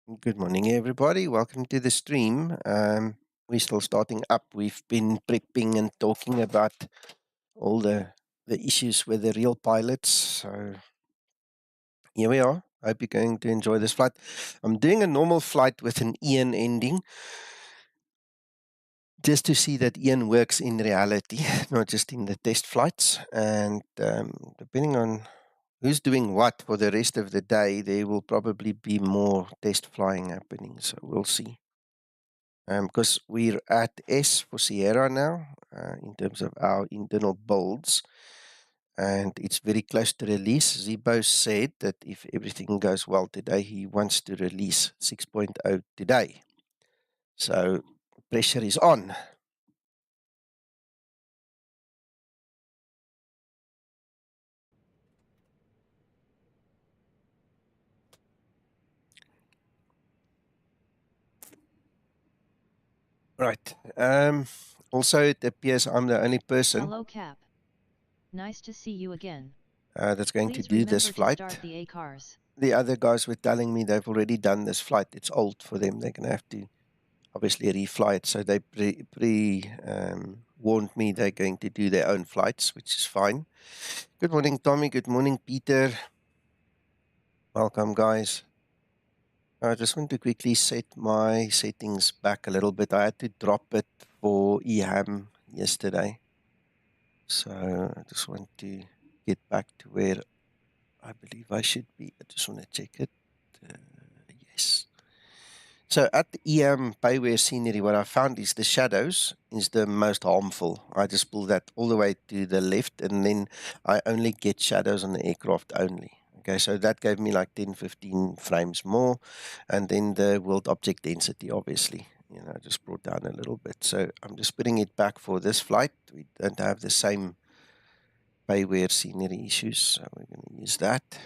Good morning, everybody. Welcome to the stream. We're still starting up. We've been prepping and talking about all the issues with the real pilots. So here we are. Hope you're going to enjoy this flight. I'm doing a normal flight with an EN ending, just to see that EN works in reality, not just in the test flights. And depending on who's doing what for the rest of the day, there will probably be more test flying happening. So we'll see. Because we're at S for Sierra now, in terms of our internal builds, and it's very close to release. Zibo said that if everything goes well today, he wants to release 6.0 today. So pressure is on. Right. Also, it appears I'm the only person Hello, Cap. Nice to see you again. that's going Please to do this flight. start the A cars. The other guys were telling me they've already done this flight. It's old for them. They're going to have to obviously refly it. So they warned me they're going to do their own flights, which is fine. Good morning, Tommy. Good morning, Peter. Welcome, guys. I just want to quickly set my settings back a little bit. I had to drop it for EHAM yesterday. So I just want to get back to where I believe I should be. I just want to check it. Yes. So at the EM payware scenery, what I found is the shadows is the most harmful. I just pull that all the way to the left, and then I only get shadows on the aircraft only. Okay, so that gave me like 10, 15 frames more. And then the world object density, obviously, I just brought down a little bit. So I'm just putting it back for this flight. We don't have the same payware scenery issues, so we're going to use that.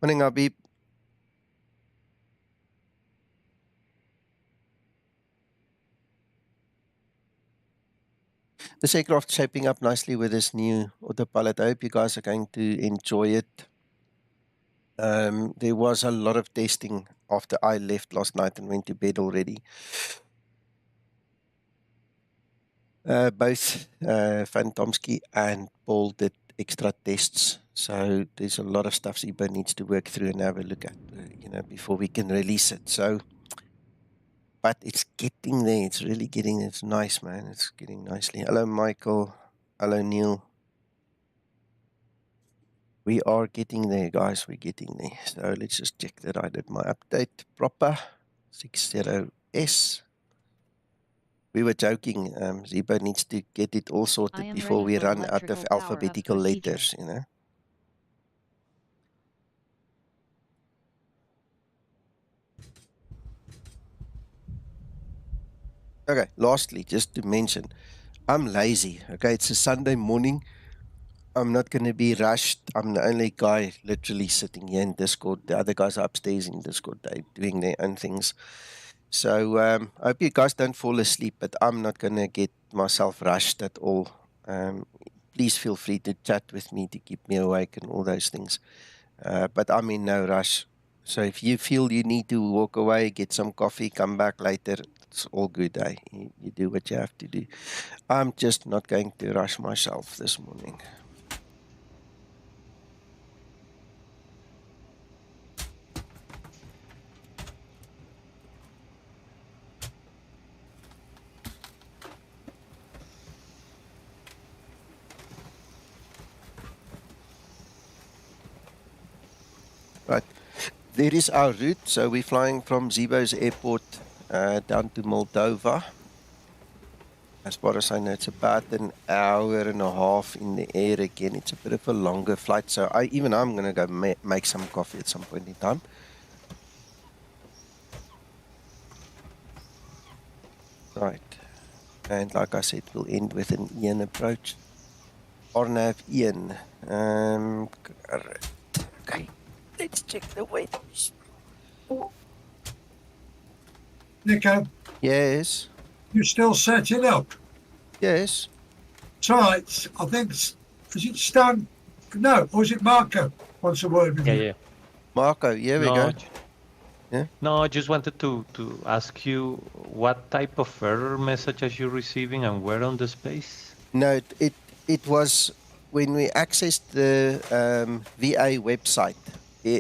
Morning, Abib. This aircraft shaping up nicely with this new autopilot. I hope you guys are going to enjoy it. There was a lot of testing after I left last night and went to bed already. Both Van Tomsky and Paul did extra tests. So there's a lot of stuff Zibo needs to work through and have a look at, before we can release it. So, but it's getting there. It's really getting, it's nice, man. It's getting nicely. Hello, Michael. Hello, Neil. We are getting there, guys. We're getting there. So let's just check that I did my update proper. 60S. We were joking. Zibo needs to get it all sorted before we run out of alphabetical letters, Okay, lastly, just to mention, I'm lazy. Okay, it's a Sunday morning. I'm not going to be rushed. I'm the only guy literally sitting here in Discord. The other guys are upstairs in Discord. They're doing their own things. So I hope you guys don't fall asleep, but I'm not going to get myself rushed at all. Please feel free to chat with me to keep me awake and all those things. But I'm in no rush. So if you feel you need to walk away, get some coffee, come back later, it's all good. You do what you have to do. I'm just not going to rush myself this morning. Right. There is our route. So we're flying from Zibo's airport down to Moldova. As far as I know, it's about an hour and a half in the air again. It's a bit of a longer flight. So I'm going to go make some coffee at some point in time. Right. And like I said, we'll end with an Ian approach. Arnav Ian. Okay. Let's check the weight. Nico, Yes. you still setting up? Yes. Right, I think, is it Stan? No, or is it Marco? Wants a word with you. Yeah. Marco, here we go. No, I just wanted to ask you what type of error messages you're receiving and where on the space? No, it was when we accessed the VA website,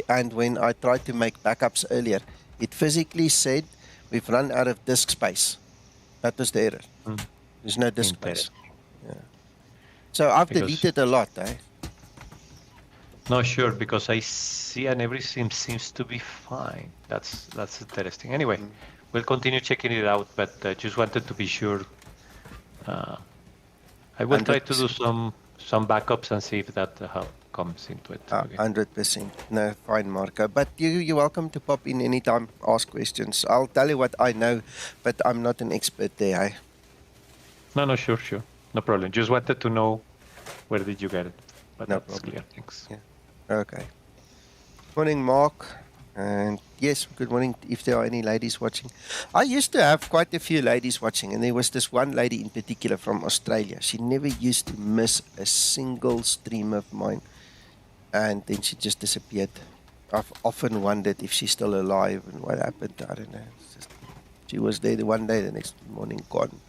and when I tried to make backups earlier, it physically said we've run out of disk space. That was the error. Mm, There's no disk space. Interesting. Yeah. So I've Because deleted a lot, eh? no, sure, because I see and everything seems to be fine. That's interesting. Anyway, Mm. we'll continue checking it out, but just wanted to be sure. I will try to do 100%. some backups and see if that help comes into it. Okay. 100%. No, fine, Marco. But you're welcome to pop in anytime, ask questions. I'll tell you what I know, but I'm not an expert there, eh? No, no, sure, sure. No problem. Just wanted to know where did you get it, but No that's problem. clear. Thanks. Yeah. Okay. Morning, Mark. And yes, good morning if there are any ladies watching. I used to have quite a few ladies watching, and there was this one lady in particular from Australia. She never used to miss a single stream of mine, and then she just disappeared. I've often wondered if she's still alive and what happened. I don't know. It's just, she was there the one day, the next morning gone.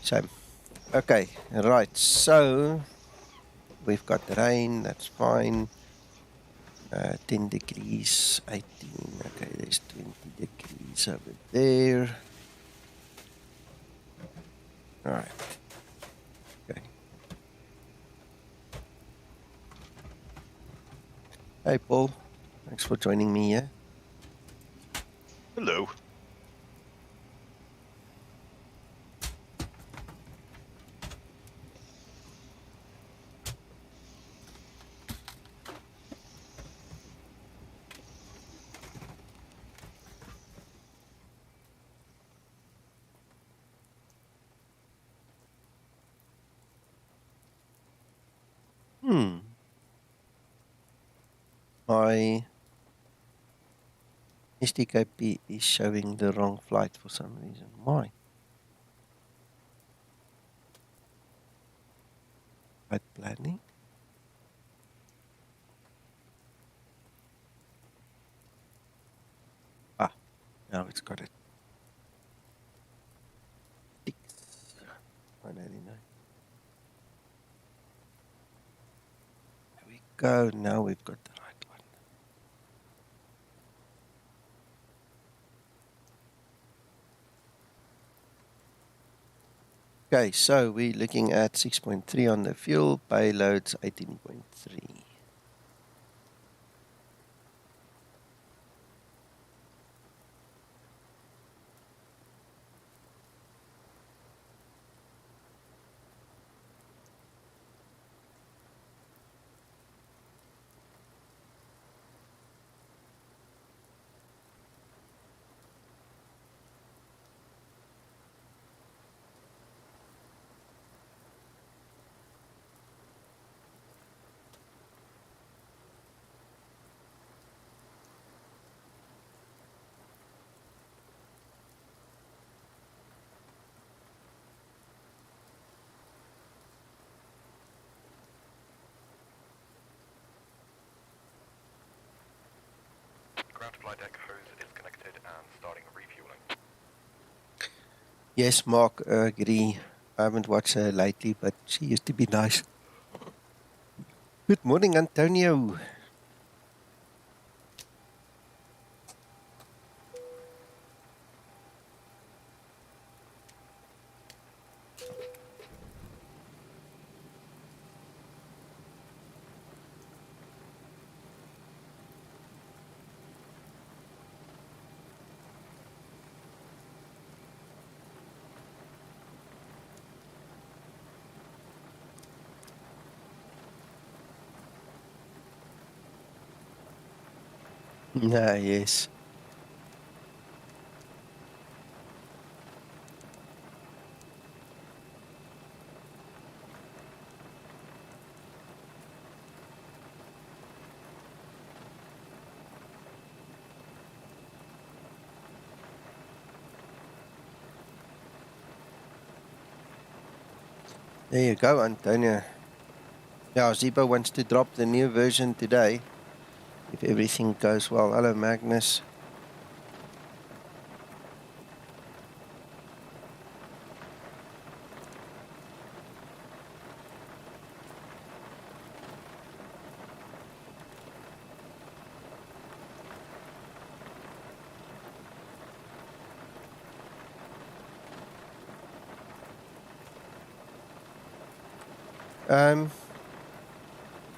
Shame. Okay, right. So we've got rain. That's fine. 10 degrees, 18. Okay, there's 20 degrees over there. All right. Okay. Hey, Paul. Thanks for joining me here. Hello. My SDKP is showing the wrong flight for some reason. Why? Flight planning? Ah, now it's got it. 189. There we go. Now we've got the right one. Okay, so we're looking at 6.3 on the fuel, payloads 18.3. Ground flight deck hose is connected and starting refueling. Yes, Mark, agree. I haven't watched her lately, but she used to be nice. Good morning, Antonio. Ah, yes. There you go, Antonio. Yeah, Zibo wants to drop the new version today, if everything goes well. Hello, Magnus.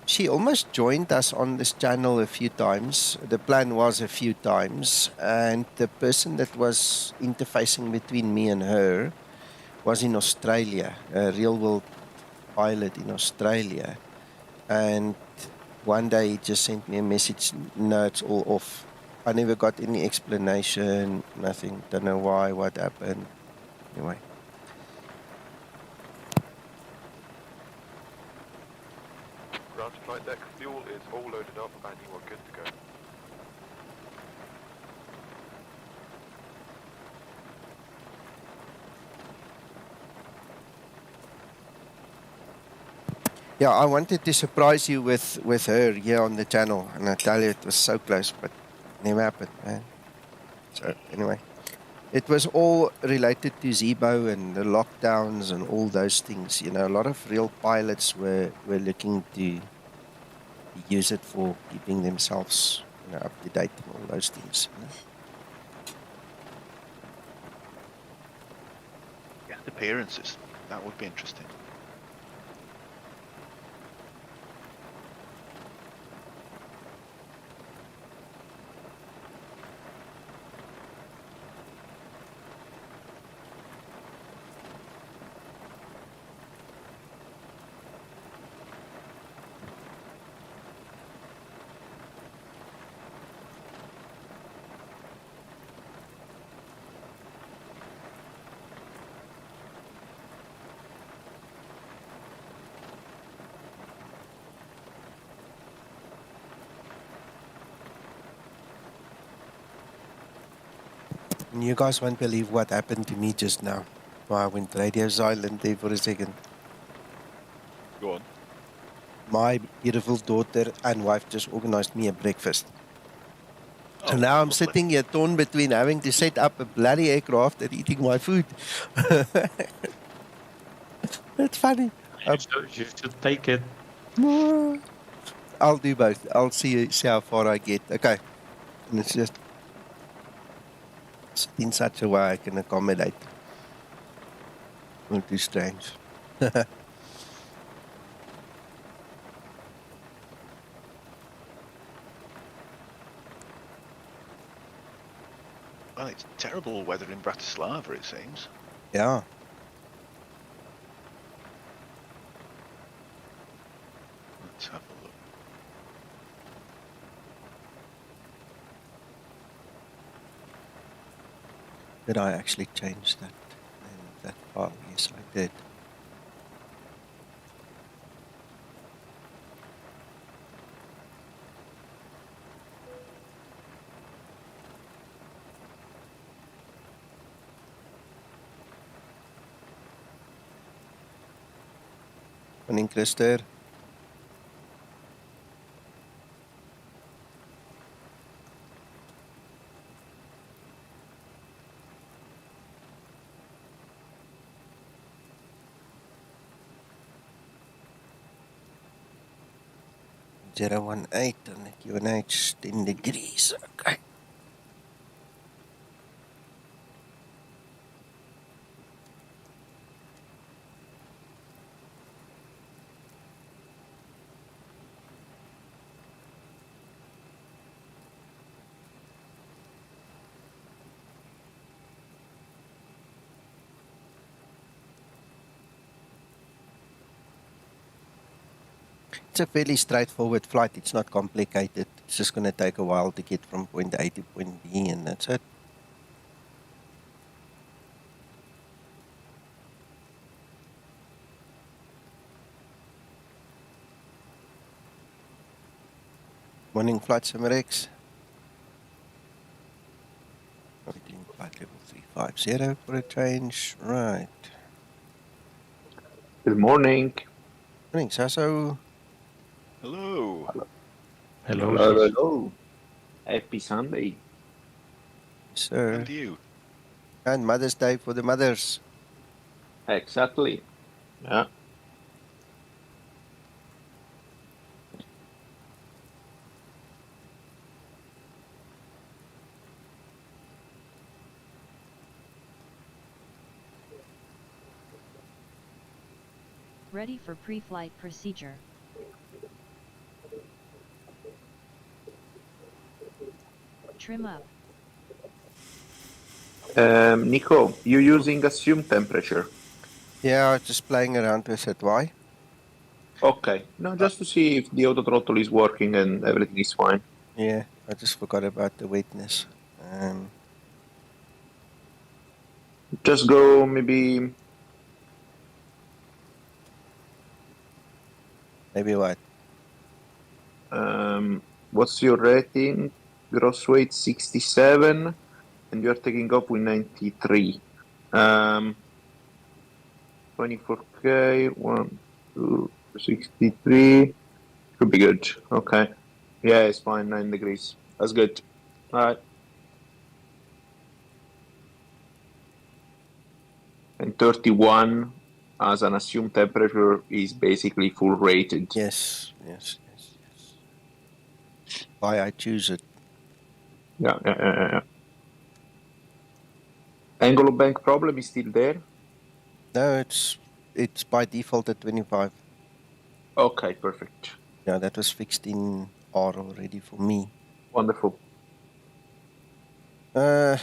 She almost joined us on this channel a few times. The plan was a few times, and the person that was interfacing between me and her was in Australia, a real world pilot in Australia. And one day he just sent me a message, no, it's all off. I never got any explanation, nothing, don't know why, what happened. Anyway. Ground to flight deck, fuel is all loaded up and you are good to go. Yeah, I wanted to surprise you with her here on the channel, and I tell you, it was so close, but never happened, man. So anyway, it was all related to Zibo and the lockdowns and all those things. You know, a lot of real pilots were looking to use it for keeping themselves, you know, up to date and all those things. You know? Yeah, appearances. That would be interesting. And you guys won't believe what happened to me just now. Well, I went radio silent there for a second. Go on. My beautiful daughter and wife just organized me a breakfast. So Oh, now I'm lovely. sitting here torn between having to set up a bloody aircraft and eating my food. It's funny. You should take it. I'll do both. I'll see how far I get. Okay. And it's just in such a way I can accommodate. Not too strange. Well, it's terrible weather in Bratislava, it seems. Yeah. Let's have a look. Did I actually change that? That file? Yes, I did. Morning, Christer. 018 and the QNH 10 degrees. Okay. It's a fairly straightforward flight. It's not complicated. It's just going to take a while to get from point A to point B, and that's it. Morning, Flight Simrex. Waiting flight level 350 for a change. Right. Good morning. Morning, Sasso. Hello. Hello, Hello, sis. hello. Happy Sunday. Yes, sir. And you. And Mother's Day for the mothers. Exactly. Yeah. Ready for pre-flight procedure. Trim up. Nico, you using assumed temperature? Yeah, just playing around with it. Why? Okay. No, just to see if the auto throttle is working and everything is fine. Yeah, I just forgot about the wetness. Just go maybe Maybe what? what's your rating? Gross weight 67 and you're taking off with 93. 24k, 1, 2, 63. Should be good. Okay. Yeah, it's fine. 9 degrees. That's good. All right. And 31 as an assumed temperature is basically full rated. Yes. Why I choose it. Yeah. Angle of bank problem is still there. No, it's by default at 25. Okay, perfect. Yeah, that was fixed in R already for me. Wonderful. Damn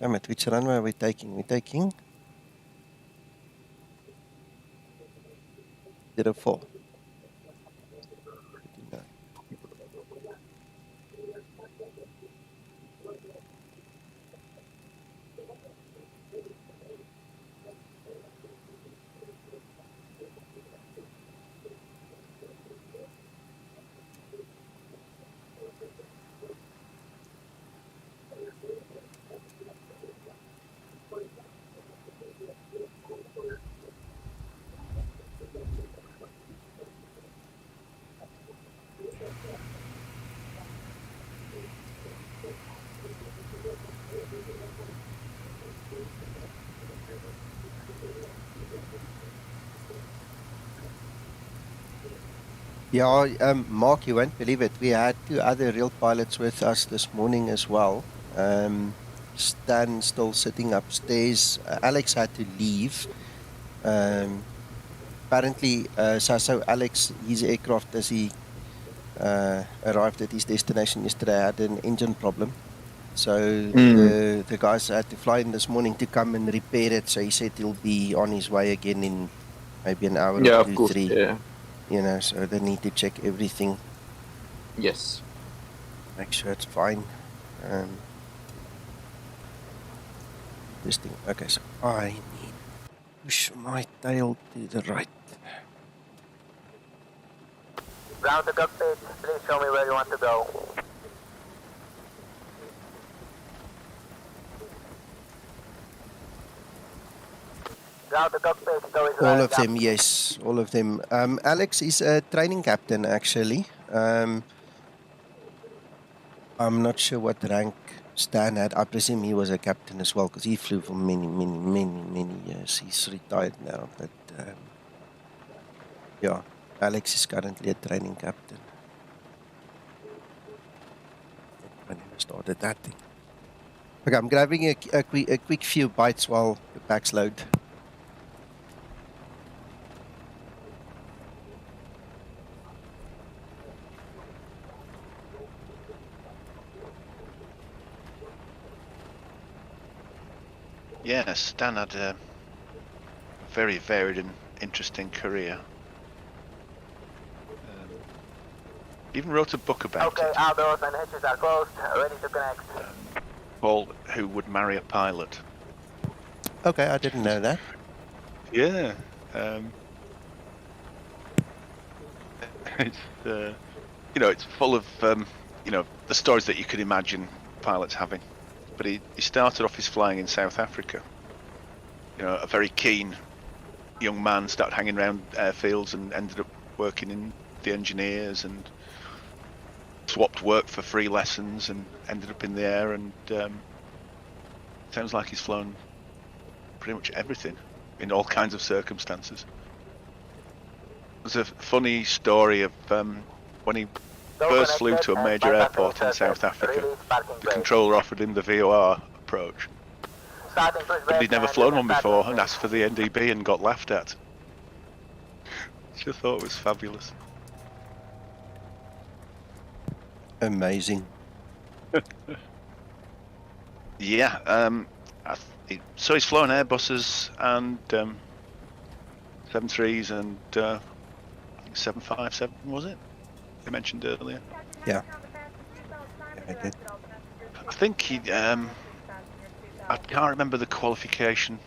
it, which runway are we taking? We're taking 04. 39. Yeah, Mark, you won't believe it. We had 2 other real pilots with us this morning as well. Stan still sitting upstairs. Alex had to leave. Apparently, so Alex, his aircraft, as he arrived at his destination yesterday, had an engine problem. So the guys had to fly in this morning to come and repair it. So he said he'll be on his way again in maybe an hour Yeah, or of 2, course. 3. Yeah. You know, so they need to check everything, Yes. make sure it's fine. Testing. Okay, so I need to push my tail to the right. Ground to cockpit, please show me where you want to go. Ground to cockpit, so is All of them, yes, all of them. Alex is a training captain, actually. I'm not sure what rank Stan had. I presume he was a captain as well, because he flew for many years. He's retired now, but yeah, Alex is currently a training captain. I never started that thing. Okay, I'm grabbing a quick few bites while the packs load. Yeah, Stan had a very varied and interesting career. Even wrote a book about Okay, it. all doors and hitches are closed, ready to connect. Called Who Would Marry a Pilot? Okay, I didn't know that. Yeah. It's it's full of the stories that you could imagine pilots having. But he started off his flying in South Africa. A very keen young man, started hanging around airfields and ended up working in the engineers and swapped work for free lessons and ended up in the air, and sounds like he's flown pretty much everything in all kinds of circumstances. There's a funny story of when he first flew to a major airport in South Africa, the controller offered him the VOR approach. But he'd never flown one before and asked for the NDB and got laughed at. Which I thought was fabulous. Amazing. Yeah, so he's flown Airbuses and 7.3s and I think 757, was it? You mentioned earlier. Yeah. I did. I think he, I can't remember the qualification,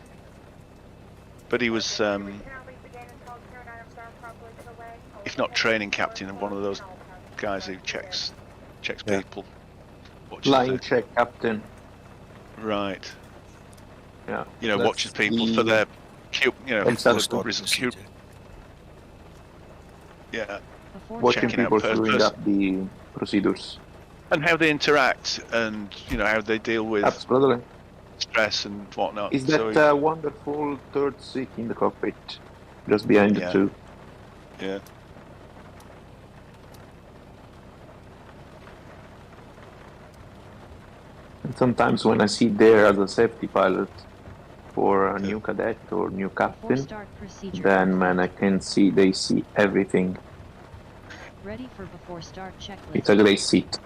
but he was, if not training captain, one of those guys who checks Yeah. people. Watches Line the- check, captain. Right. Yeah. You know, That's watches people the- for their, you know, That's for the the Start good procedure. yeah, Before Watching Checking out people per screwing person. up the procedures. and how they interact, and you know how they deal with Absolutely. stress and whatnot. Is So that wonderful third seat in the cockpit? Just behind Yeah. the two. yeah, And sometimes when I sit there as a safety pilot for a Yeah. new cadet or new before captain, start procedure then man, I complete. can see they see everything. Ready for before start checklist. It's a great seat.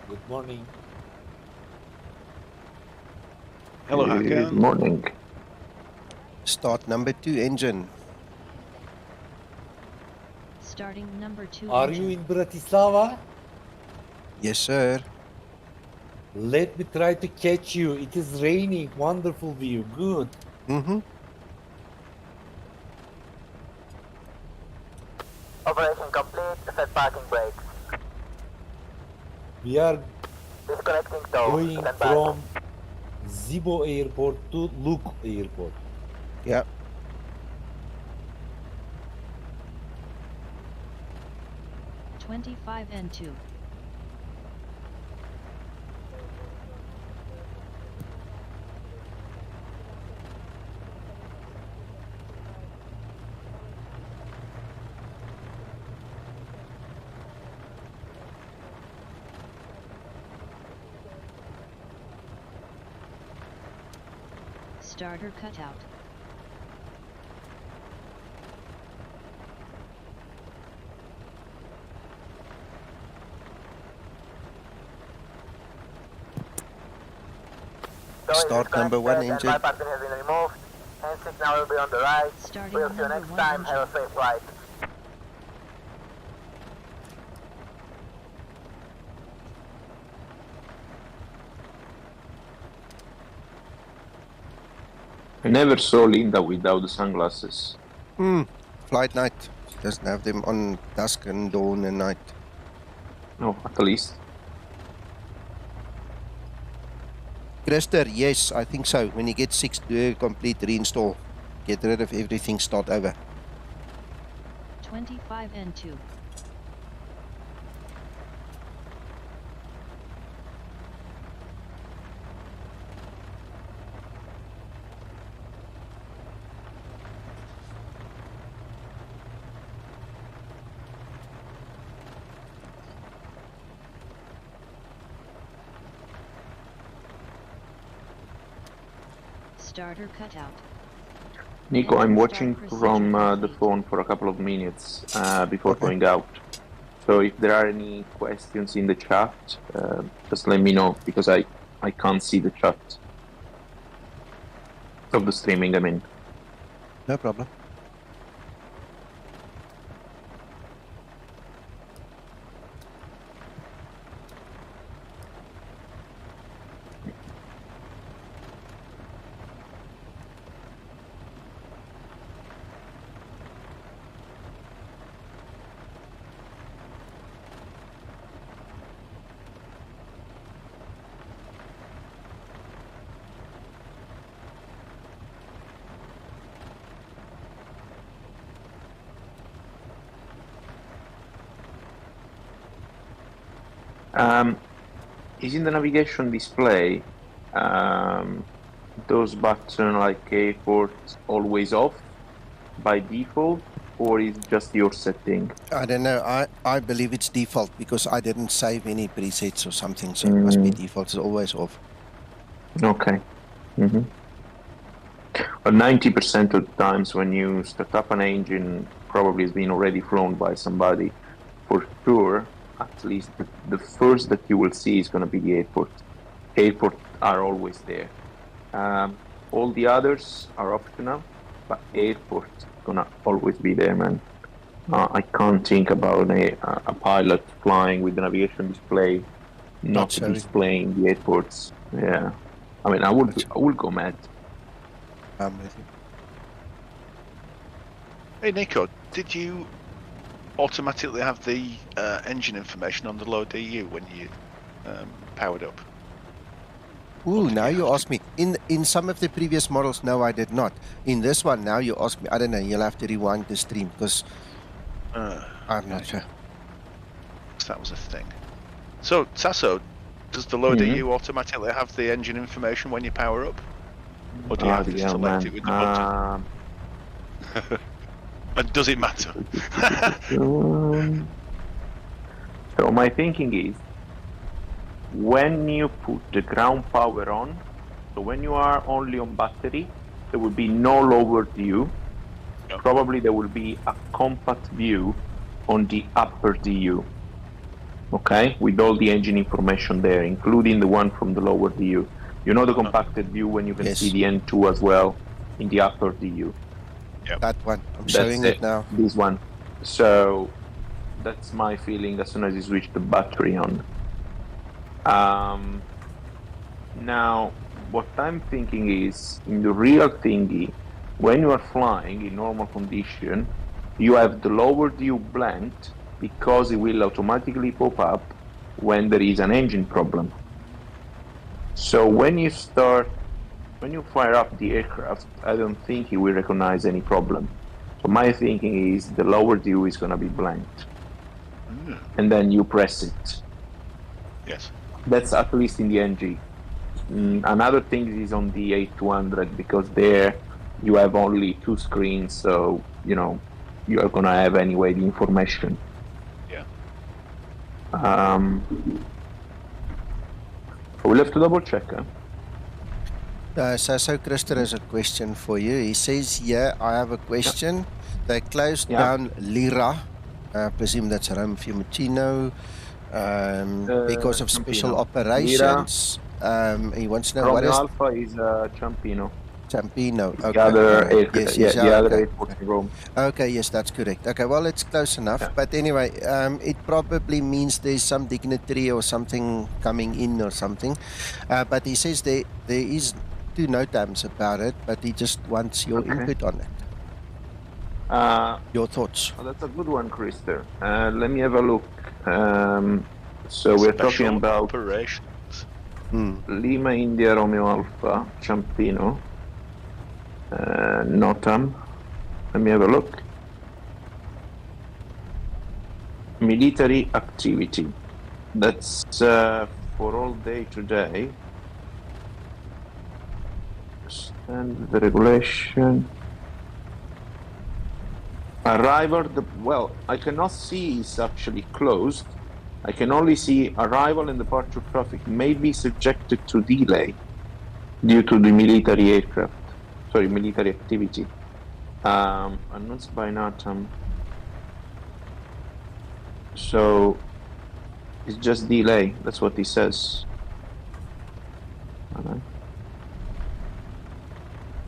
Good morning. hello, Good Hakan. morning. Start number 2 engine. Starting number 2 Are engine. you in Bratislava? Yes, sir. Let me try to catch you. It is raining. Wonderful view. Good. Mm-hmm. Operation complete. Set parking brakes. We are Disconnecting tow. going Stand by. from Zibo Airport to LUKK Airport. Yeah. (25N2). Starter cutout. Tow is Start number 1 disconnected and engine. my parking has been removed. Hand signal will be on the right. Starting We'll see you number next 1 time. engine. Have a safe flight. I never saw Linda without the sunglasses. Flight night. She doesn't have them on dusk and dawn and night. No, at least. Krister, yes, I think so. When you get 6, do a complete reinstall. Get rid of everything, start over. 25N2. Starter cutout. Nico, I'm Start watching procedure from the complete. phone for a couple of minutes before Okay. going out. So if there are any questions in the chat, just let me know, because I can't see the chat of the streaming, I mean. No problem. Is in the navigation display those buttons like A4 always off by default, or is it just your setting? I don't know. I believe it's default because I didn't save any presets or something, so it must be default. It's always off. Okay. 90% of the times when you start up an engine, probably it's been already flown by somebody. For sure, at least the first that you will see is going to be the airport. Airports are always there. All the others are optional, but airport is going to always be there, man. I can't think about a pilot flying with the navigation display not showing. displaying the airports. Yeah, I mean, I would go mad. I'm with you. Hey Nico, did you automatically have the engine information on the low DU when you powered up? Ooh, now you ask me. In some of the previous models, no, I did not. In this one, now you ask me. I don't know. You'll have to rewind the stream because I'm not sure. That was a thing. So Tasso, does the low DU automatically have the engine information when you power up, or do you have to select it with the button? And does it matter? So my thinking is, when you put the ground power on, so when you are only on battery, there will be no lower DU. Yep. Probably there will be a compact view on the upper DU. Okay, with all the engine information there, including the one from the lower DU. You know the compacted view when you can see the N2 as well in the upper DU. Yep. That one. I'm showing it now. This one. So that's my feeling as soon as you switch the battery on. Now, what I'm thinking is, in the real thingy, when you are flying in normal condition, you have the lower DU blanked because it will automatically pop up when there is an engine problem. So when you fire up the aircraft, I don't think it will recognize any problem. So my thinking is the lower DU is going to be blanked. And then you press it. Yes. That's at least in the NG. Another thing is on the 8200 because there you have only 2 screens, so you know you are gonna have anyway the information. Yeah. We'll have to double check. So Christer has a question for you. He says here, I have a question. They closed down Lira. I presume that's Rome Fiumicino. Because of special operations. He wants to know what is Alpha is Ciampino. Ciampino. Okay. The other airport, the other okay. airport in Rome. Okay, yes, that's correct. Okay, well, it's close enough. But anyway, it probably means there's some dignitary or something coming in or something. But he says there is 2 NOTAMs about it, but he just wants your input on it. Your thoughts? Oh, that's a good one, Christer. Let me have a look. So we're talking about operations. Lima India Romeo Alpha Ciampino NOTAM. Let me have a look. Military activity. That's for all day today. And the regulation. Arrival, well, I cannot see it's actually closed. I can only see arrival and departure traffic may be subjected to delay due to the military aircraft. Sorry, military activity. Announced by NOTAM. So it's just delay. That's what he says.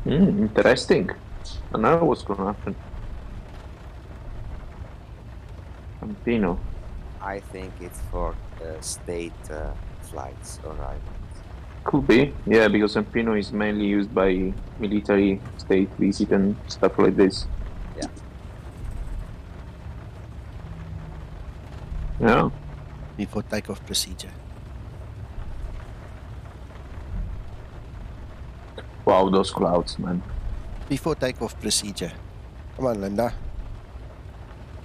Interesting. I know what's going to happen. Campino. I think it's for state flights or arrivals. Could be, yeah, because Campino is mainly used by military state visit and stuff like this. Yeah. Yeah. Before takeoff procedure. Wow, those clouds, man. Before takeoff procedure. Come on, Linda.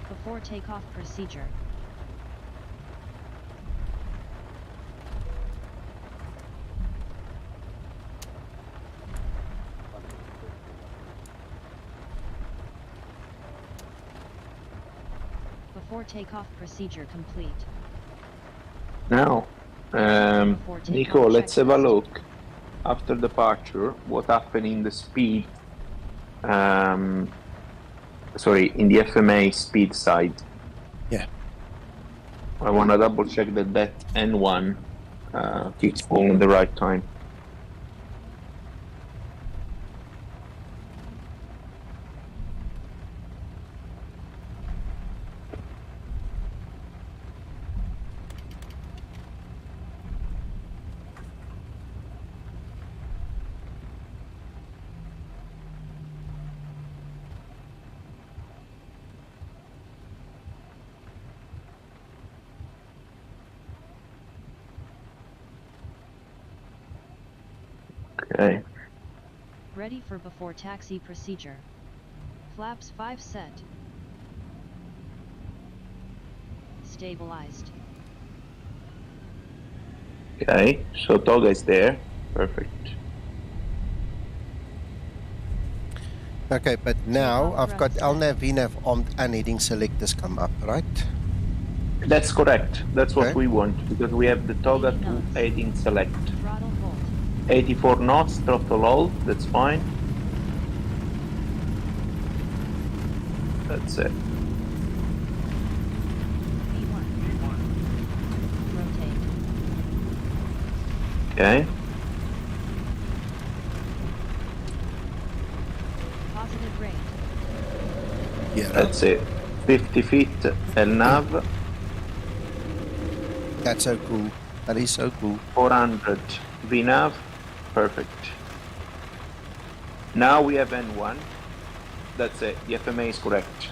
Before takeoff procedure. Before takeoff procedure complete. Now, Nico, let's have a look. After departure, what happened in the speed Sorry, in the FMA speed side. Yeah. I want to double check that N1 keeps falling the right time. Okay. Ready for before taxi procedure. Flaps 5 set. Stabilized. Okay, so Toga is there. Perfect. Okay, but now Takeoff I've got thrust LNAV, set. VNAV, armed and heading selectors come up, right? That's correct. That's what Okay. we want because we have the Toga 80 to knots. heading select. Throttle hold. 84 knots, throttle hold, that's fine. That's it. V1. Rotate. Okay. Positive rate. Yeah. That's it. 50 feet LNAV, That's so cool. That is so cool. 400 VNAV. Perfect. Now we have N1. That's it. The FMA is correct.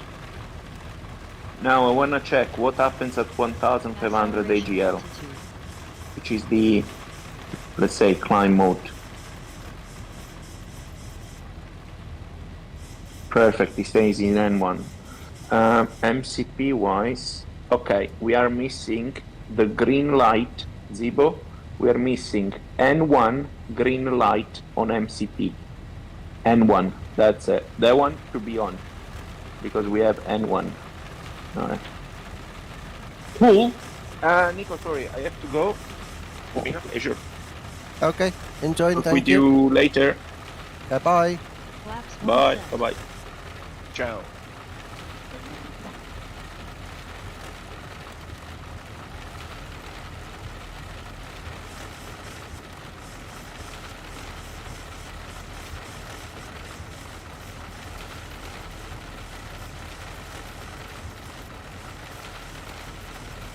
Now I want to check what happens at 1500 Acceleration AGL, altitude. which is the, let's say, climb mode. Perfect, it stays in N1. MCP wise, okay, we are missing the green light, Zibo. We are missing N1 green light on MCP. N1, that's it. That one to be on because we have N1. All right. Cool. Nico, sorry, I have to go. It's been a pleasure. Okay. Enjoy and Talk thank with you later. Bye-bye. Flaps 1 Bye. set. Bye-bye. Ciao.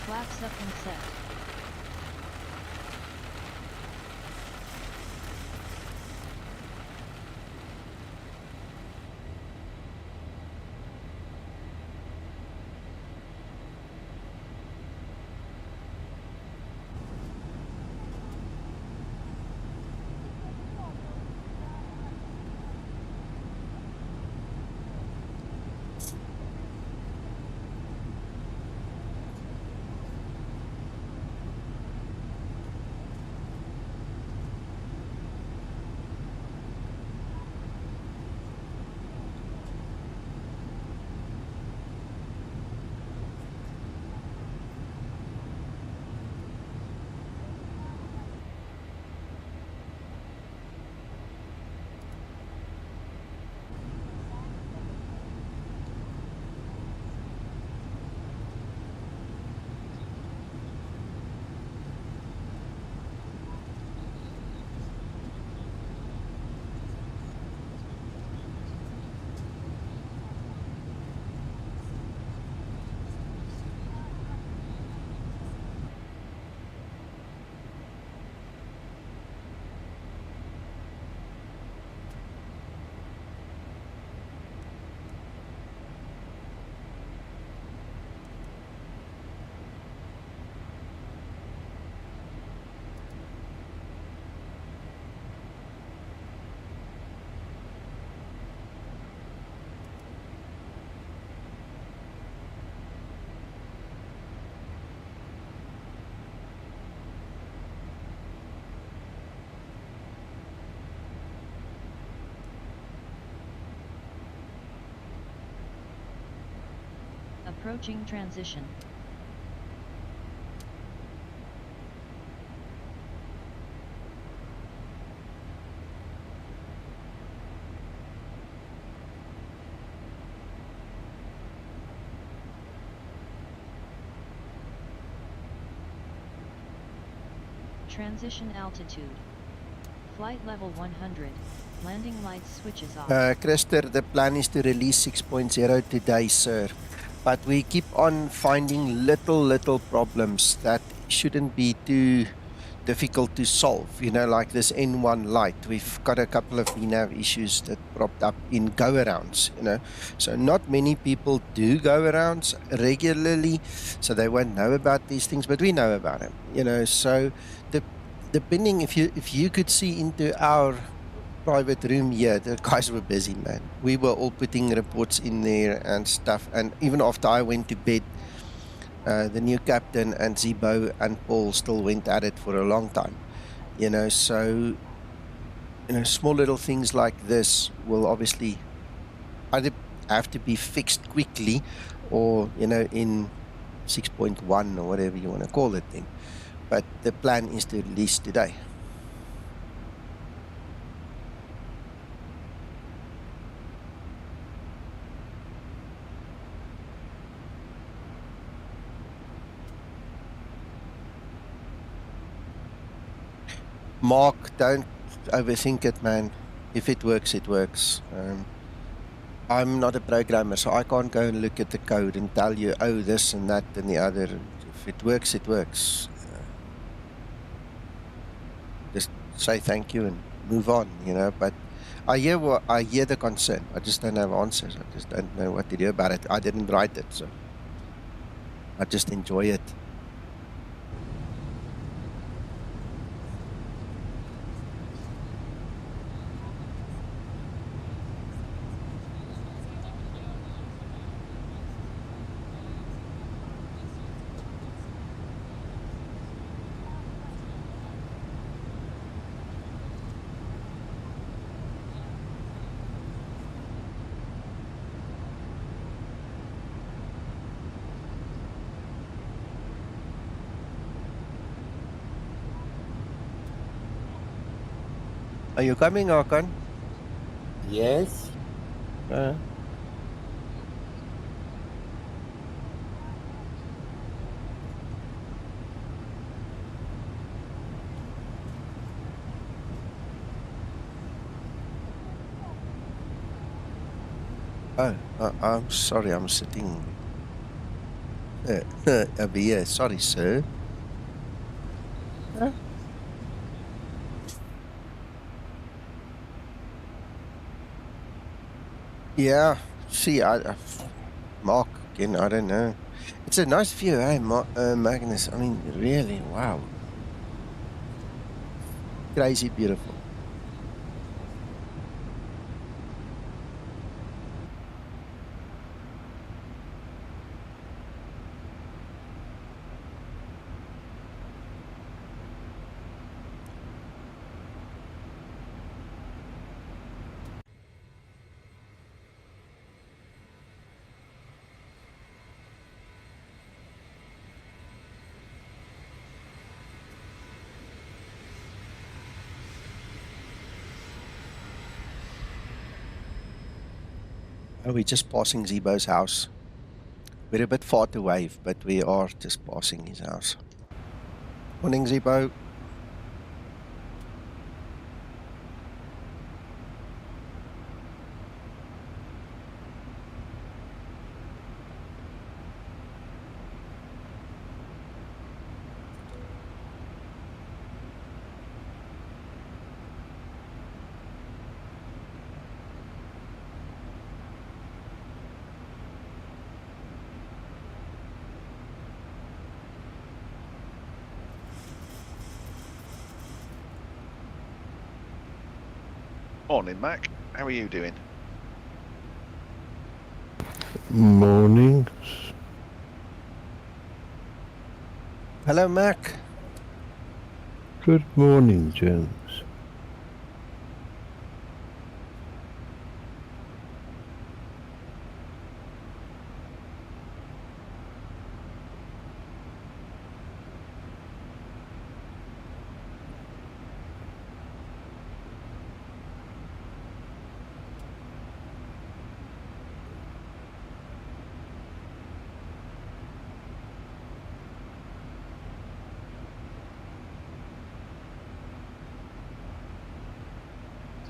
Flaps up and set. Approaching transition. Transition altitude. Flight level 100. Landing lights switches off. Christer, the plan is to release 6.0 today, sir. But we keep on finding little problems that shouldn't be too difficult to solve. You know, like this N1 light. We've got a couple of VNAV issues that propped up in go-arounds, you know. So not many people do go-arounds regularly, so they won't know about these things, but we know about them, you know. So depending, if you could see into our private room here, the guys were busy, man. We were all putting reports in there and stuff, and even after I went to bed, the new captain and Zibo and Paul still went at it for a long time, you know. So, you know, small little things like this will obviously either have to be fixed quickly, or, you know, in 6.1 or whatever you want to call it then. But the plan is to release today. Mark, don't overthink it, man. If it works, it works. I'm not a programmer, so I can't go and look at the code and tell you, oh, this and that and the other. If it works, it works. Just say thank you and move on, you know. But I hear the concern. I just don't have answers. I just don't know what to do about it. I didn't write it, so I just enjoy it. Are you coming, Hakan? Yes. Oh, I'm sorry, I'm sitting over here. Sorry, sir. Huh? Yeah, see, Mark, again, I don't know. It's a nice view, eh, Magnus? I mean, really, wow. Crazy beautiful. Oh, we're just passing Zibo's house. We're a bit far to wave, but we are just passing his house. Morning, Zibo. Morning, Mac. How are you doing? Morning. Hello, Mac. Good morning, gents.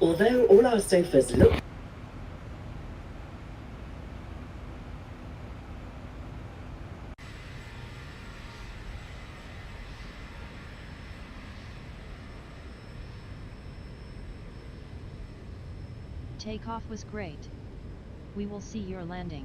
Although all our sofas look Takeoff was great. We will see your landing.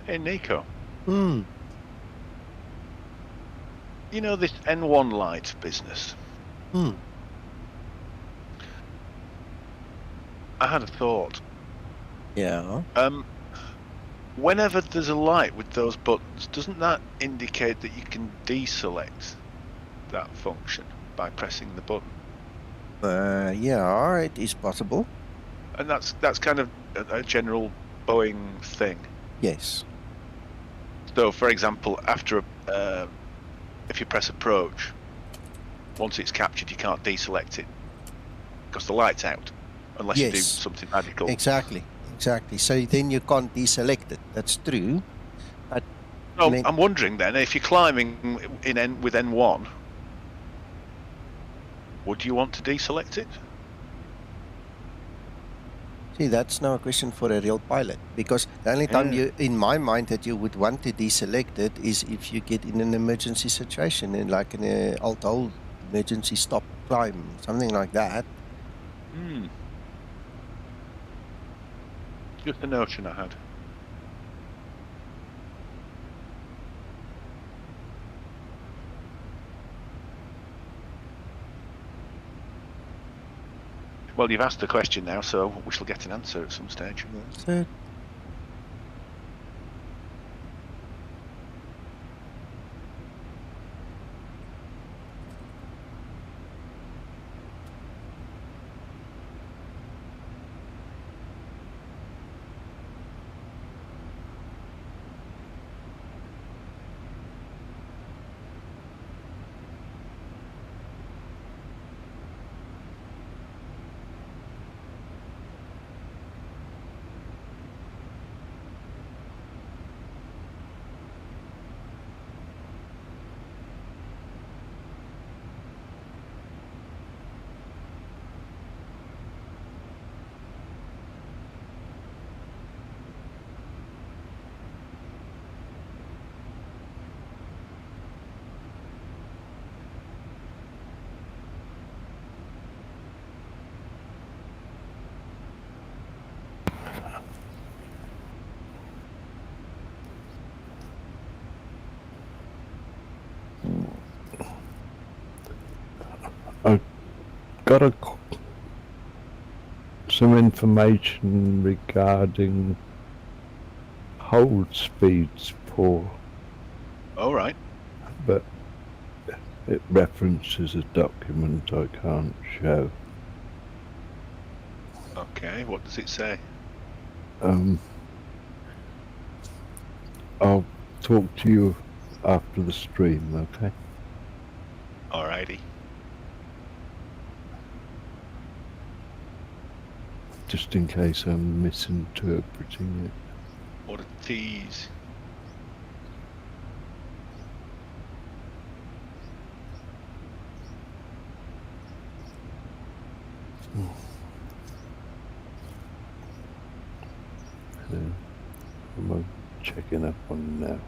Hey, Nico. Hmm. You know this N1 light business? Hmm. I had a thought. Yeah. Whenever there's a light with those buttons, doesn't that indicate that you can deselect that function by pressing the button? Yeah, it is possible. And that's kind of a general Boeing thing. Yes. So, for example, after if you press approach, once it's captured, you can't deselect it because the light's out, unless you do Yes. something radical. Exactly. Exactly. So then you can't deselect it. That's true. But No, then, I'm wondering then, if you're climbing with N1, would you want to deselect it? see, that's now a question for a real pilot, because the only time Yeah. you, in my mind, that you would want to deselect it is if you get in an emergency situation, in like in a alt-hold emergency stop climb, something like that. Just a notion I had. Well, you've asked the question now, so we shall get an answer at some stage. That's it. I got some information regarding hold speeds poor. All right. But it references a document I can't show. Okay, what does it say? I'll talk to you after the stream, okay? Alrighty. Just in case I'm misinterpreting it. What a tease. I'm checking up on now.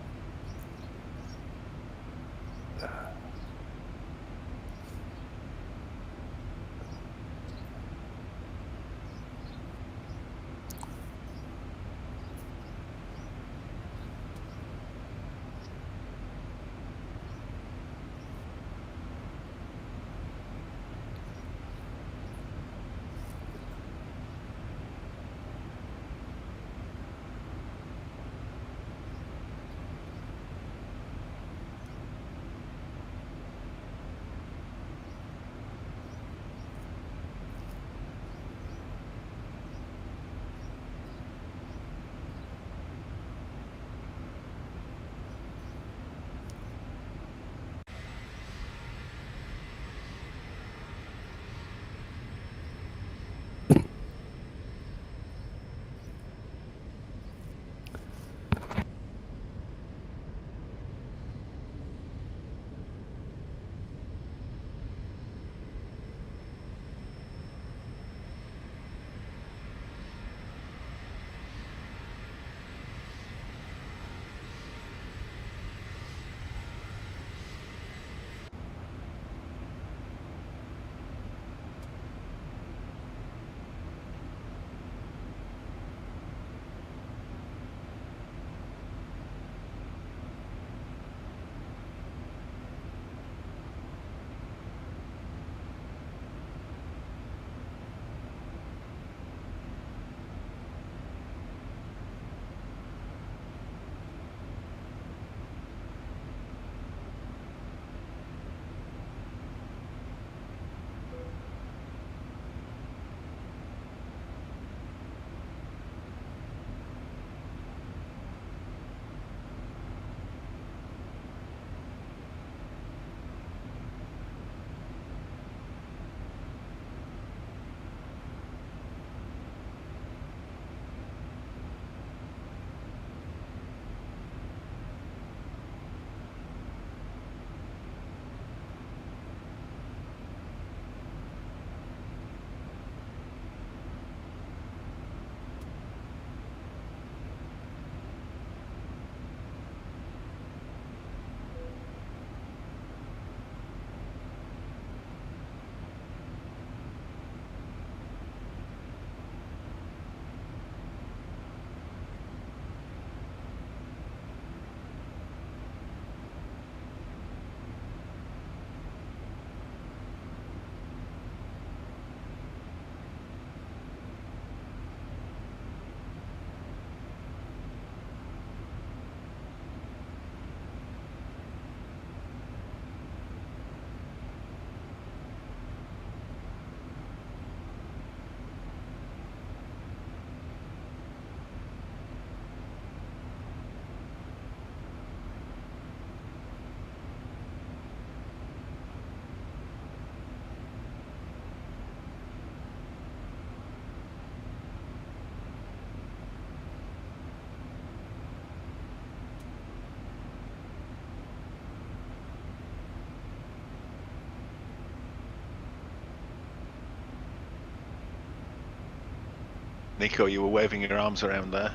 Nico, you were waving your arms around there,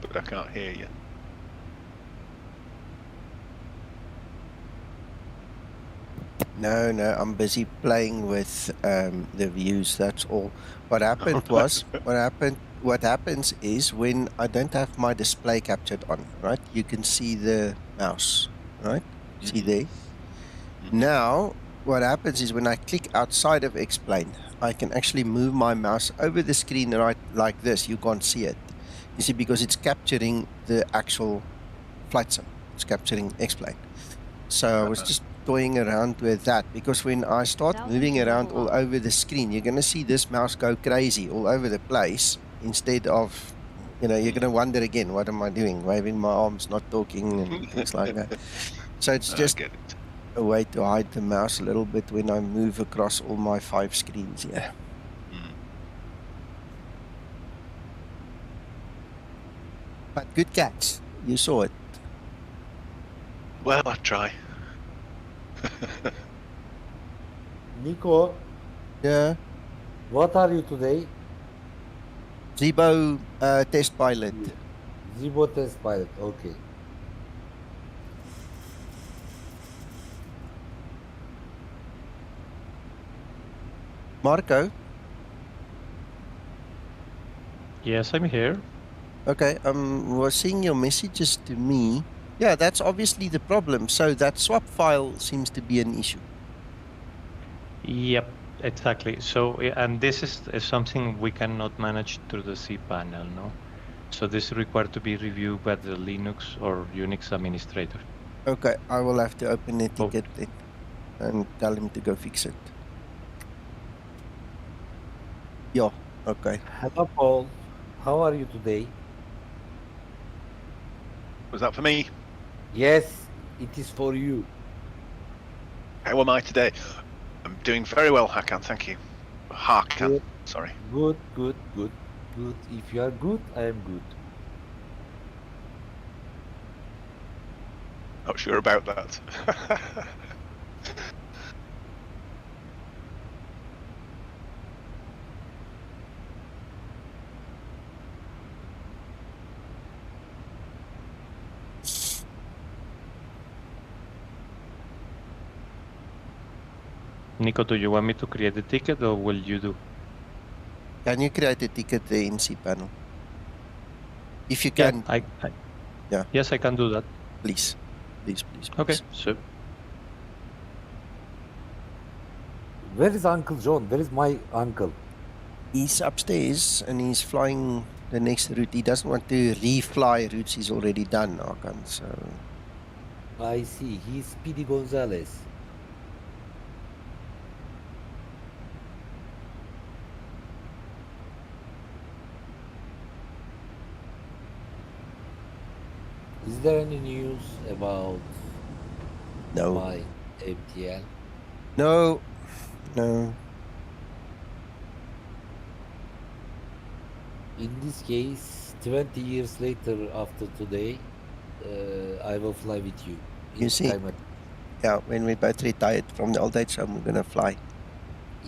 but I can't hear you. No, no, I'm busy playing with the views. That's all. What happened was, what happens is when I don't have my display captured on, right? You can see the mouse, right? See there? Now, what happens is when I click outside of Explain, I can actually move my mouse over the screen right like this. You can't see it. You see, because it's capturing the actual flight sim. It's capturing Explain. So I was just toying around with that because when I start moving around all over the screen, you're going to see this mouse go crazy all over the place instead of, you know, you're going to wonder again, what am I doing? Waving my arms, not talking and things like that. So it's just a way to hide the mouse a little bit when I move across all my 5 screens here. But good catch. You saw it. Well, I try. Nico, Yeah. what are you today? Zibo test pilot. Zibo test pilot, okay. Marco? Yes, I'm here. Okay, was seeing your messages to me. Yeah, that's obviously the problem. So that swap file seems to be an issue. Yep, exactly. So, and this is something we cannot manage through the cPanel, no? So this is required to be reviewed by the Linux or Unix administrator. Okay, I will have to open a ticket then and tell him to go fix it. Yeah, okay. Hello, Paul. How are you today? Was that for me? Yes, it is for you. How am I today? I'm doing very well, Hakan, thank you. Hakan, Good. sorry. Good, good, good, good. If you are good, I am good. Not sure about that. Nico, do you want me to create the ticket or will you do? Can you create a ticket there in cPanel? If you Yeah, can. Yeah. Yes, I can do that. Please. Please, please, please. Okay, so. Where is Uncle John? Where is my uncle? He's upstairs and he's flying the next route. He doesn't want to refly routes he's already done, Hakan, so... I see. He's Speedy Gonzalez. Is there any news about my MTL? No, no. In this case, 20 years later after today, I will fly with you. You see? Yeah, when we both retired from the old age home, we're gonna fly.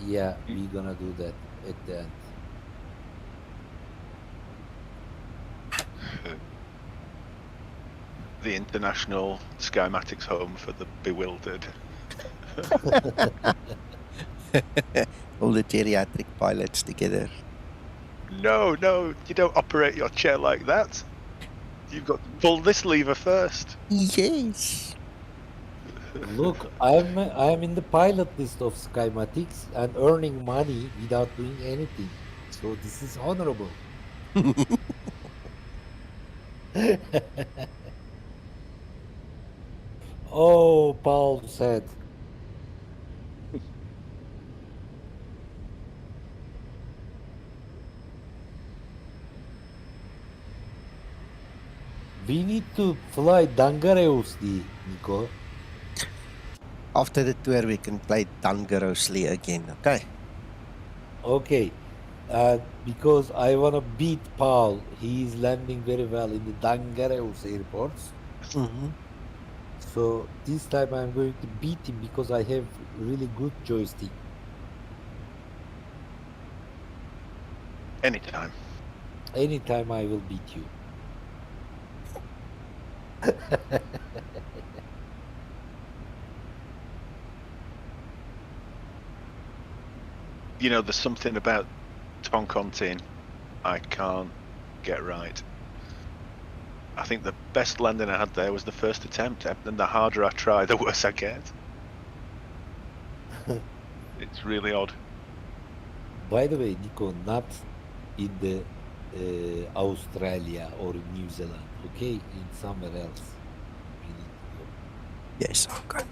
Yeah, we're gonna do that at the end. The international Skymatix home for the bewildered. All the geriatric pilots together. No, no, you don't operate your chair like that. You've got to pull this lever first. Yes. Look, I'm in the pilot list of Skymatix and earning money without doing anything. So this is honorable. Oh, Paul said. We need to fly Dangareusli, Nico. After the tour, we can play Dangareusli again, okay? Okay. Because I want to beat Paul. He is landing very well in the Dangareus airports. So this time I'm going to beat him because I have really good joystick. Anytime. Anytime I will beat you. You know, there's something about Toncontin I can't get right. I think the best landing I had there was the first attempt, and the harder I try, the worse I get. It's really odd. By the way, Nico, not in the Australia or New Zealand, okay? In somewhere else. We need to go. Yes, okay.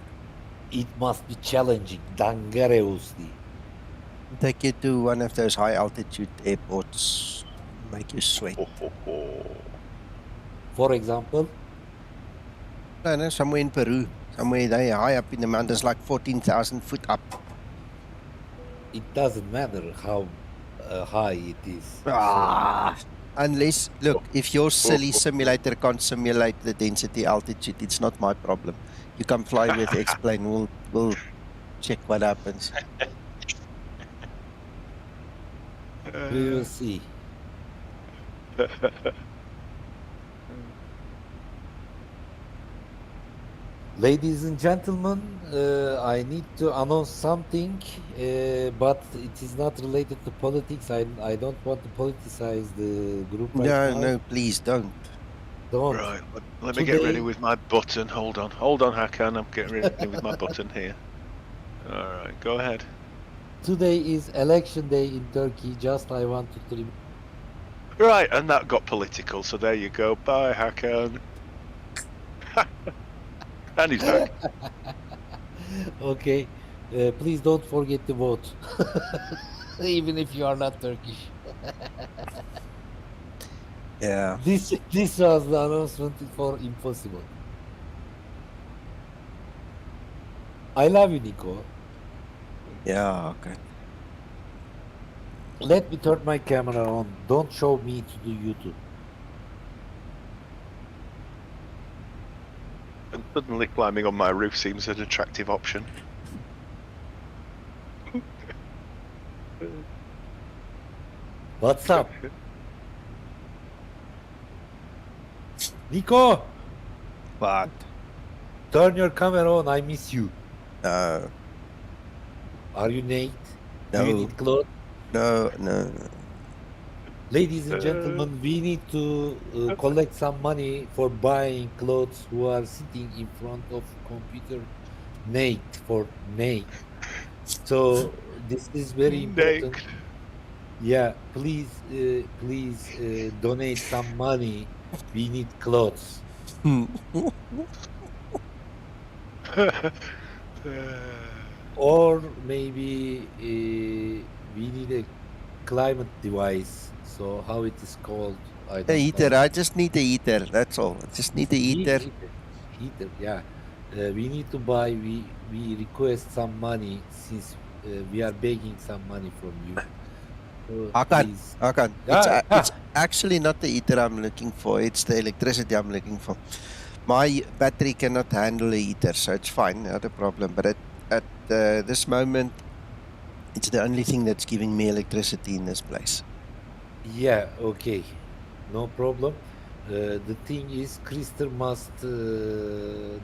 It must be challenging. Dangareusly. Take you to one of those high altitude airports. Make you sweat. For example? No, somewhere in Peru. Somewhere there high up in the mountains, like 14,000 foot up. It doesn't matter how high it is. Unless, look, if your silly simulator can't simulate the density altitude, it's not my problem. You come fly with X-Plane, we'll check what happens. We will see. Ladies and gentlemen, I need to announce something, but it is not related to politics. I don't want to politicize the group right now. No, please don't. Don't. Right, let me get ready with my button. Hold on, Hakan. I'm getting ready with my button here. All right, go ahead. Today is election day in Turkey. Just I wanted to. Right, and that got political. So there you go. Bye, Hakan. And he's back. Okay, please don't forget to vote, even if you are not Turkish. Yeah. This was the announcement for Impossible. I love you, Nico. Yeah, okay. Let me turn my camera on. Don't show me to the YouTube. And suddenly climbing on my roof seems an attractive option. What's up? Nico! What? Turn your camera on, I miss you. No. Are you naked? No. Do you need clothes? No. Ladies and gentlemen, we need to collect some money for buying clothes who are sitting in front of computer naked. So this is very important. Naked. Yeah, please donate some money. We need clothes. Or maybe we need a climate device. So how it is called? I don't A heater. know. I just need a heater. That's all. I just need a heater. Heater, yeah. We need to buy. We request some money since we are begging some money from you. Hakan. It's actually not the heater I'm looking for. It's the electricity I'm looking for. My battery cannot handle a heater, so it's fine, not a problem. But at this moment, it's the only thing that's giving me electricity in this place. Yeah, okay. No problem. The thing is, Krister must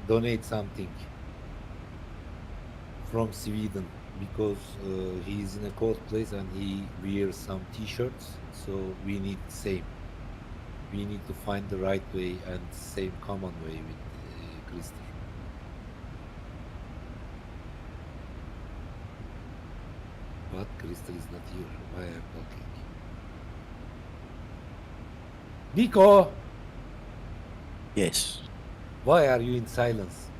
donate something from Sweden because he is in a cold place and he wears some t-shirts. So we need same. We need to find the right way and same common way with Krister. But Krister is not here. Why am I talking? Nico! Yes. Why are you in silence?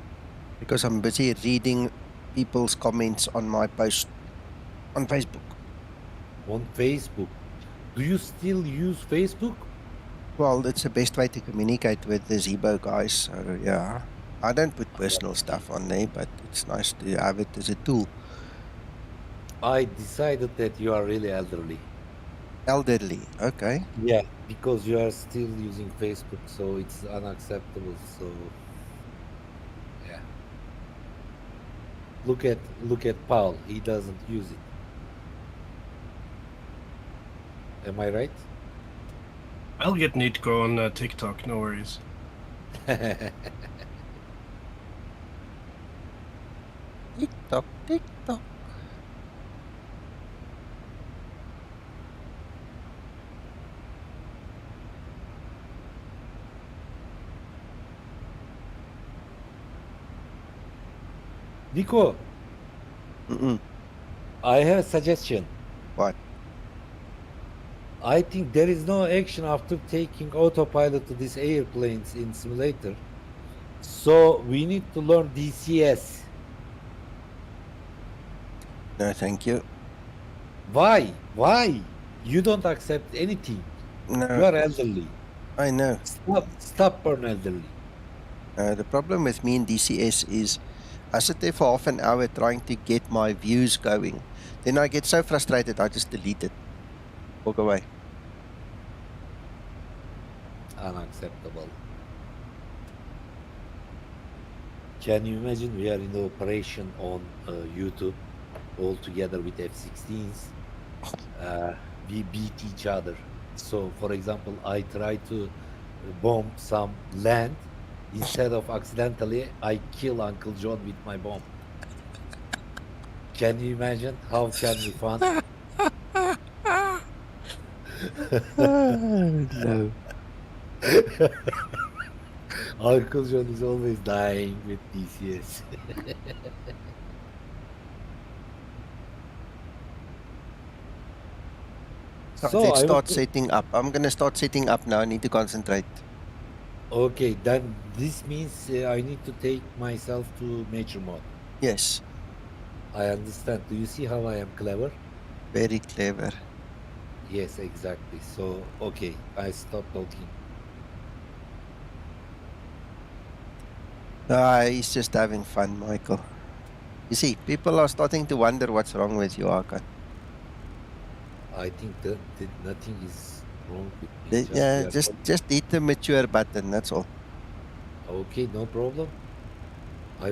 Because I'm busy reading people's comments on my post on Facebook. On Facebook? Do you still use Facebook? Well, it's the best way to communicate with the Zibo guys. So, yeah. I don't put personal stuff on there, but it's nice to have it as a tool. I decided that you are really elderly. Elderly, okay. Yeah, because you are still using Facebook, so it's unacceptable. So, yeah. Look at Paul. He doesn't use it. Am I right? I'll get Nitko on TikTok, no worries. TikTok, TikTok. Nico, Mm-mm. I have a suggestion. What? I think there is no action after taking autopilot to these airplanes in simulator. So we need to learn DCS. No, thank you. Why? Why? You don't accept anything. No. You are elderly. I know. Stubborn elderly. The problem with me in DCS is I sit there for half an hour trying to get my views going. Then I get so frustrated, I just delete it. Walk away. Unacceptable. Can you imagine we are in the operation on YouTube all together with F-16s? We beat each other. So, for example, I try to bomb some land. Instead of accidentally, I kill Uncle John with my bomb. Can you imagine? How can we fun? No. Uncle John is always dying with DCS. Let's start setting up. I'm going to start setting up now. I need to concentrate. Okay, then this means I need to take myself to major mode. Yes. I understand. Do you see how I am clever? Very clever. Yes, exactly. So, okay, I stop talking. He's just having fun, Michael. You see, people are starting to wonder what's wrong with you, Hakan. I think that nothing is wrong with me. Just hit the mature button, that's all. Okay, no problem. I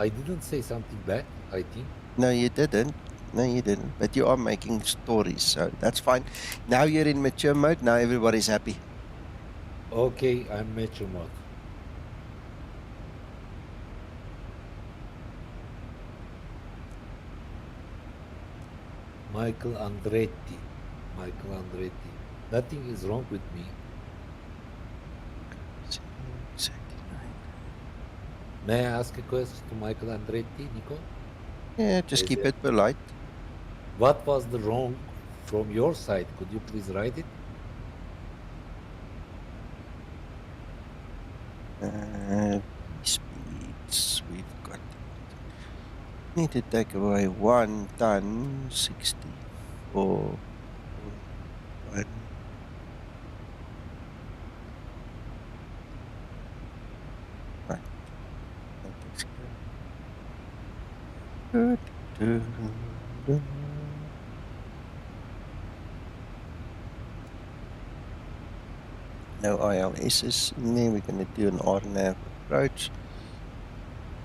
didn't say something bad, I think. No, you didn't. No, you didn't. But you are making stories, so that's fine. Now you're in mature mode. Now everybody's happy. Okay, I'm mature mode. Michael Andretti. Nothing is wrong with me. May I ask a question to Michael Andretti, Nico? Yeah, just keep it polite. What was the wrong from your side? Could you please write it? Speeds we've got. Need to take away 1 ton 64. 1. Right. No ILS's in there. We're going to do an RNAV approach.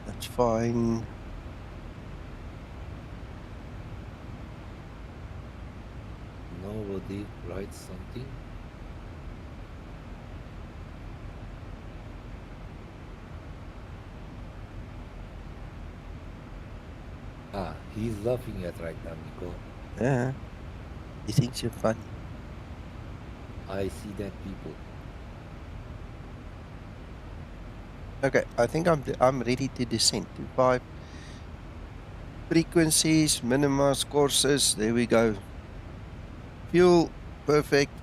That's fine. Nobody writes something. He's laughing at right now, Nico. Yeah. He thinks you're funny. I see that people. Okay, I think I'm ready to descend to 5 frequencies, minima, courses. There we go. Fuel, perfect.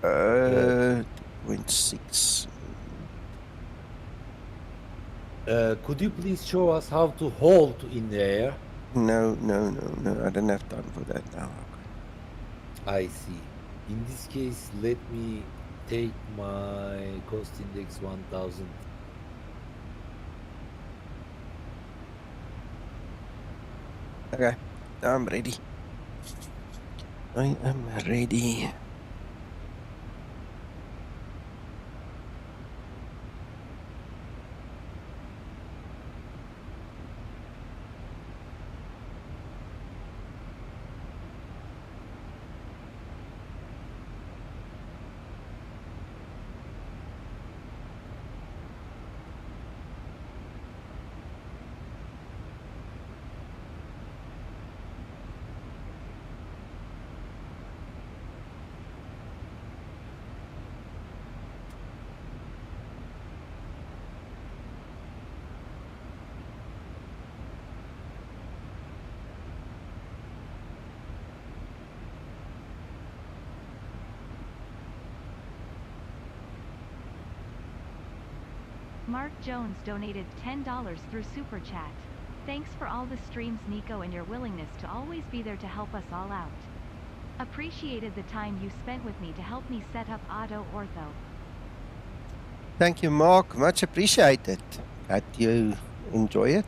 2.6. Could you please show us how to hold in the air? No. I don't have time for that now. I see. In this case, let me take my cost index 1000. Okay, I'm ready. I am ready. Mark Jones donated $10 through SuperChat. Thanks for all the streams, Nico, and your willingness to always be there to help us all out. Appreciated the time you spent with me to help me set up AutoOrtho. Thank you, Mark. Much appreciated. Glad you enjoy it.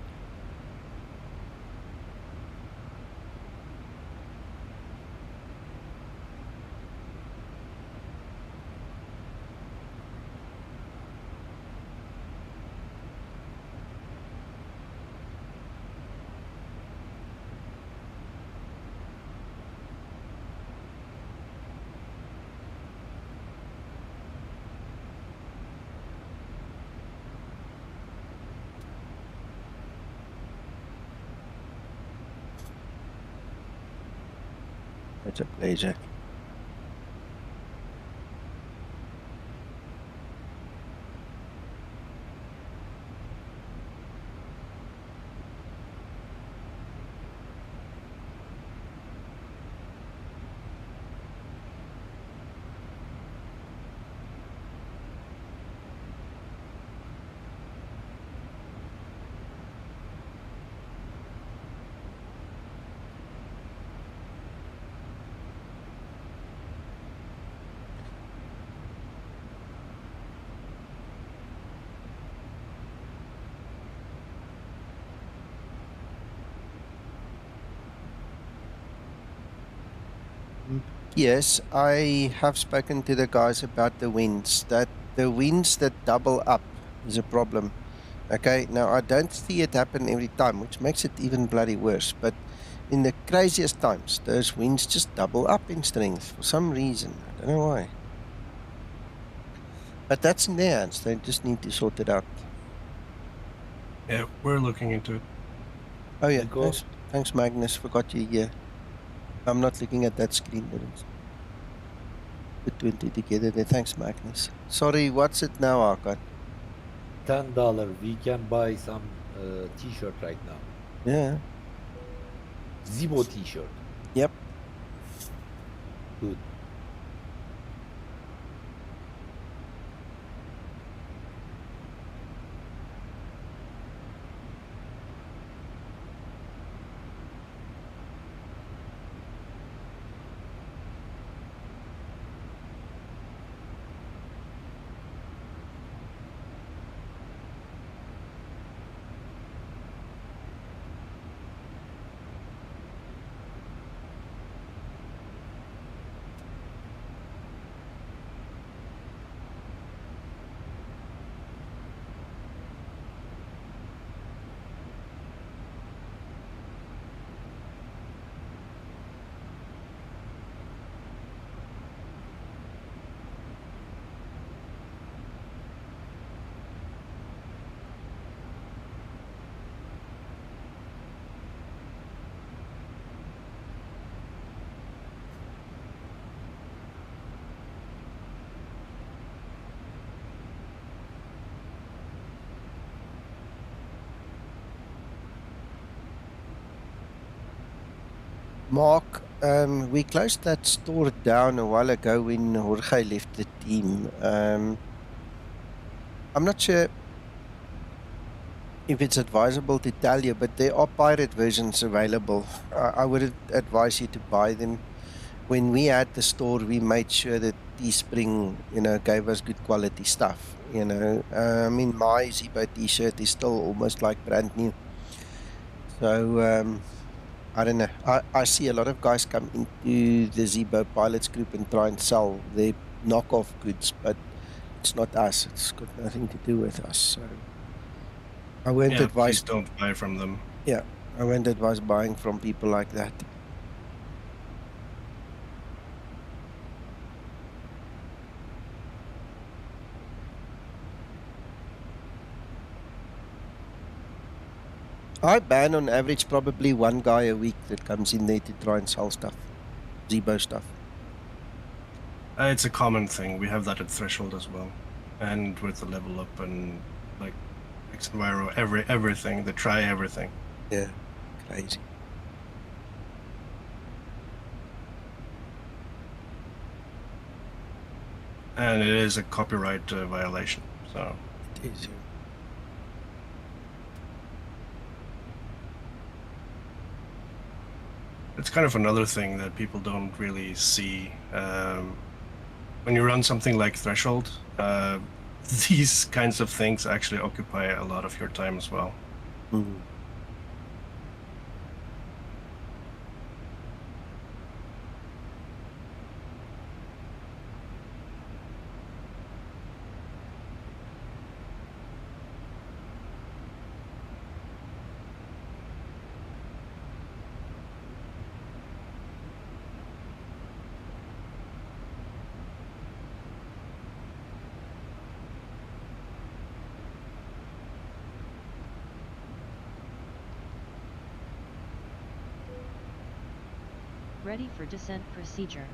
It's a pleasure. Yes, I have spoken to the guys about the winds. That the winds that double up is a problem. Okay, now I don't see it happen every time, which makes it even bloody worse. But in the craziest times, those winds just double up in strength for some reason. I don't know why. But that's in their hands. They just need to sort it out. Yeah, we're looking into it. Oh yeah, thanks Magnus. Forgot you here. I'm not looking at that screen. But it's put 20 together there. Thanks Magnus. Sorry, what's it now, Arkan? $10. We can buy some t-shirt right now. Yeah. Zibo t-shirt. Yep. Good. Mark, we closed that store down a while ago when Jorge left the team. I'm not sure if it's advisable to tell you, but there are pirate versions available. I would advise you to buy them. When we had the store, we made sure that Teespring, gave us good quality stuff. I mean, my Zibo t-shirt is still almost like brand new. So, I don't know. I see a lot of guys come into the Zibo Pilots group and try and sell their knockoff goods, but it's not us. It's got nothing to do with us. So I won't advise. Please don't buy from them. Yeah, I won't advise buying from people like that. I ban on average probably one guy a week that comes in there to try and sell stuff, Zibo stuff. It's a common thing. We have that at Threshold as well, and with the level up and like xEnviro, everything. They try everything. Yeah, crazy. And it is a copyright violation. So it is. it's kind of another thing that people don't really see. When you run something like Threshold, these kinds of things actually occupy a lot of your time as well. Mm. Ready for descent procedure.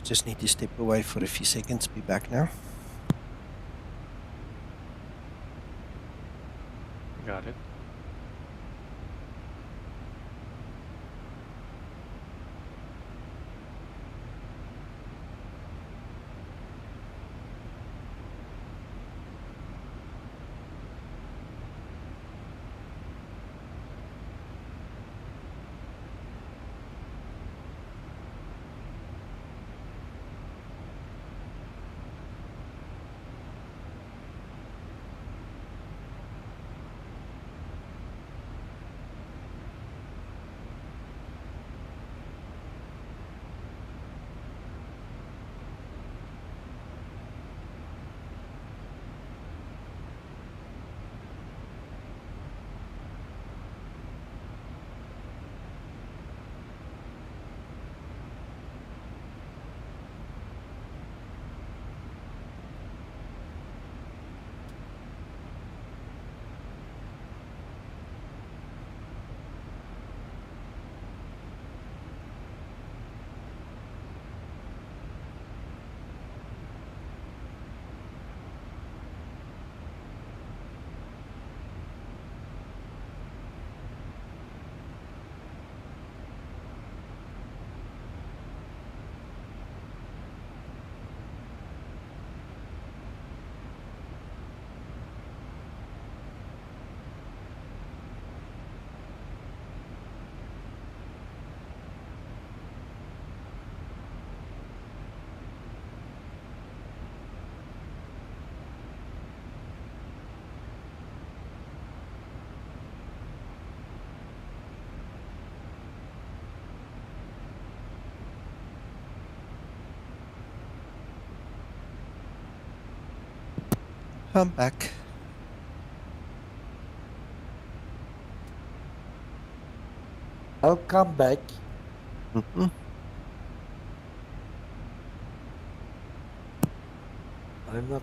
Just need to step away for a few seconds. Be back now. Got it. I'm back. I'll come back. Mm-hmm. I'm not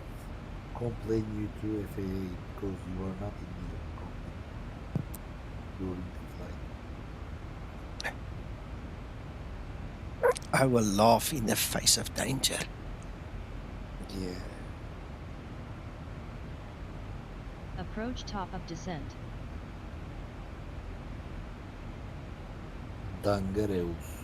complaining you to FAA because you are not in the cockpit during the flight. I will laugh in the face of danger. Yeah. Approach top of descent. Dangareus.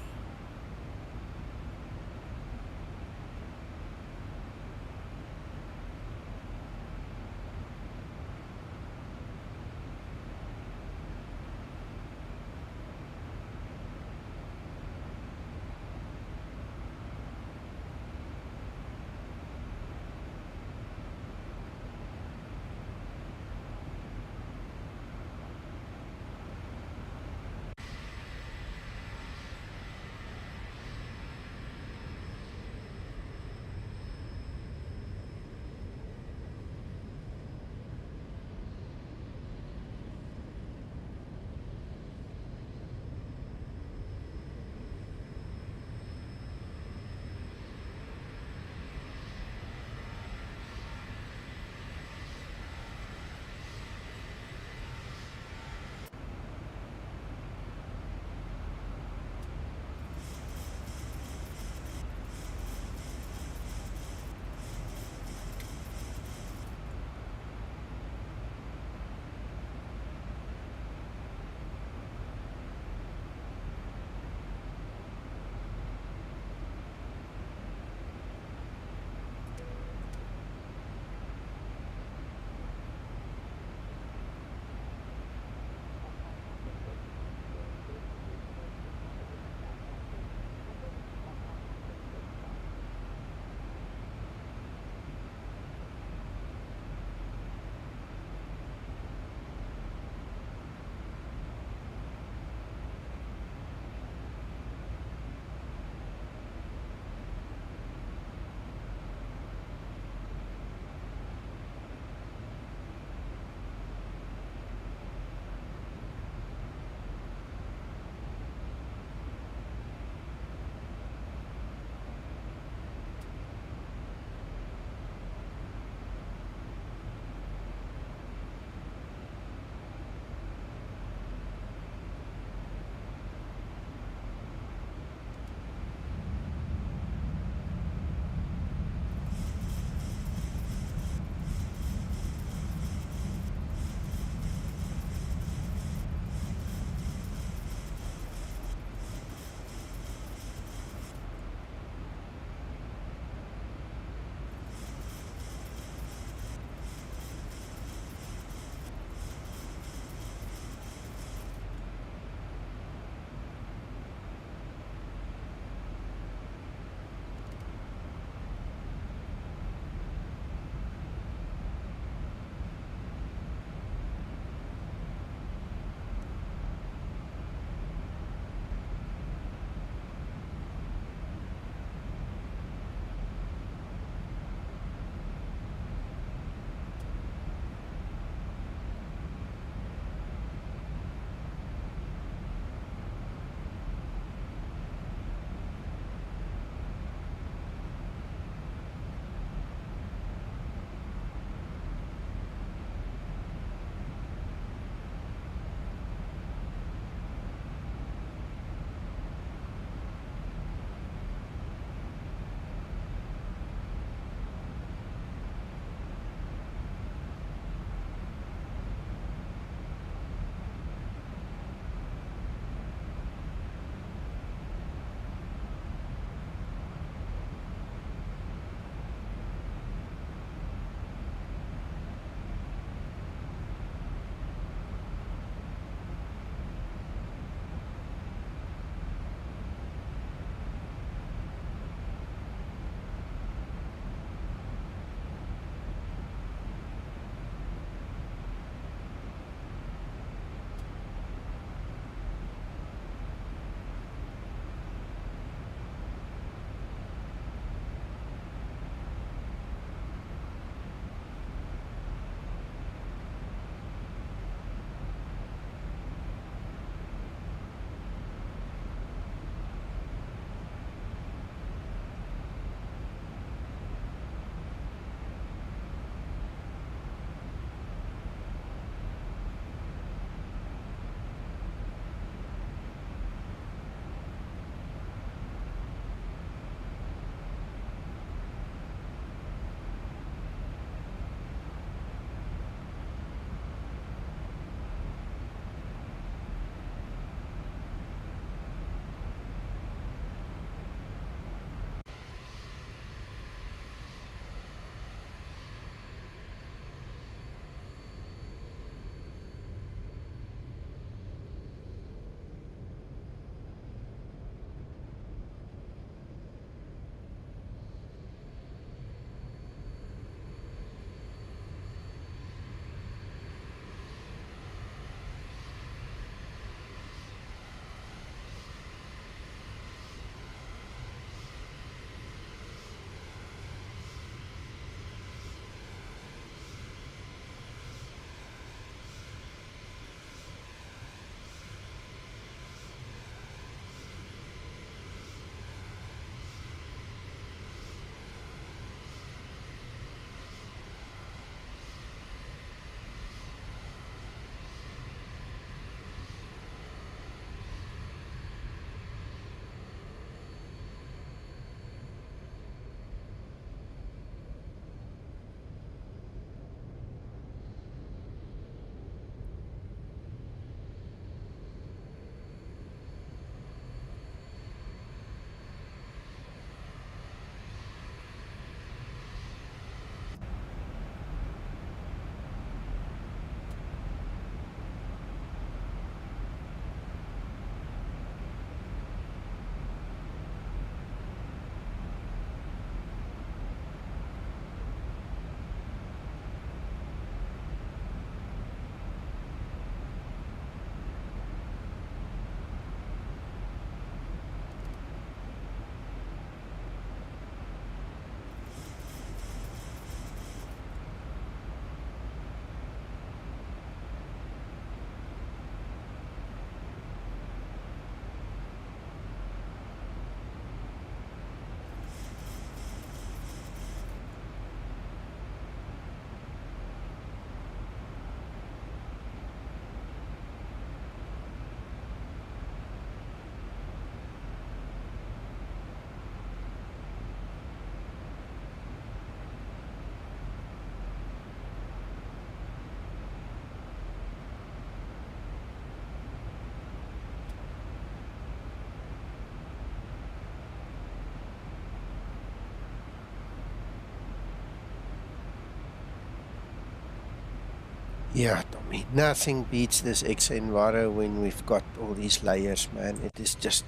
Yeah, Tommy, nothing beats this xEnviro when we've got all these layers, man. It is just,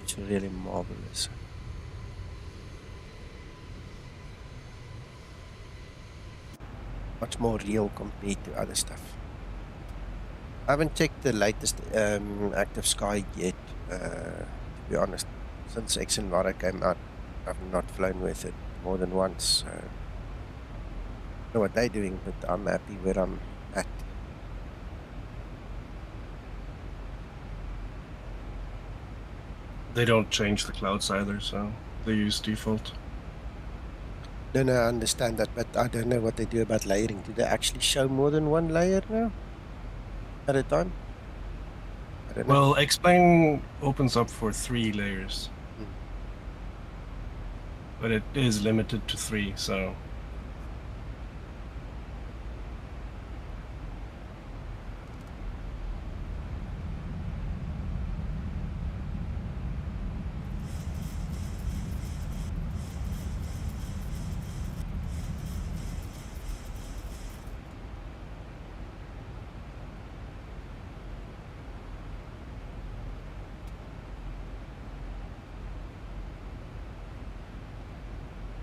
it's really marvelous. Much more real compared to other stuff. I haven't checked the latest Active Sky yet, to be honest. Since xEnviro came out, I've not flown with it more than once. I don't know what they're doing, but I'm happy where I'm at. They don't change the clouds either, so they use default. No, I understand that, but I don't know what they do about layering. Do they actually show more than one layer now at a time? I don't know. Well, X-Plane opens up for 3 layers. But it is limited to 3, so...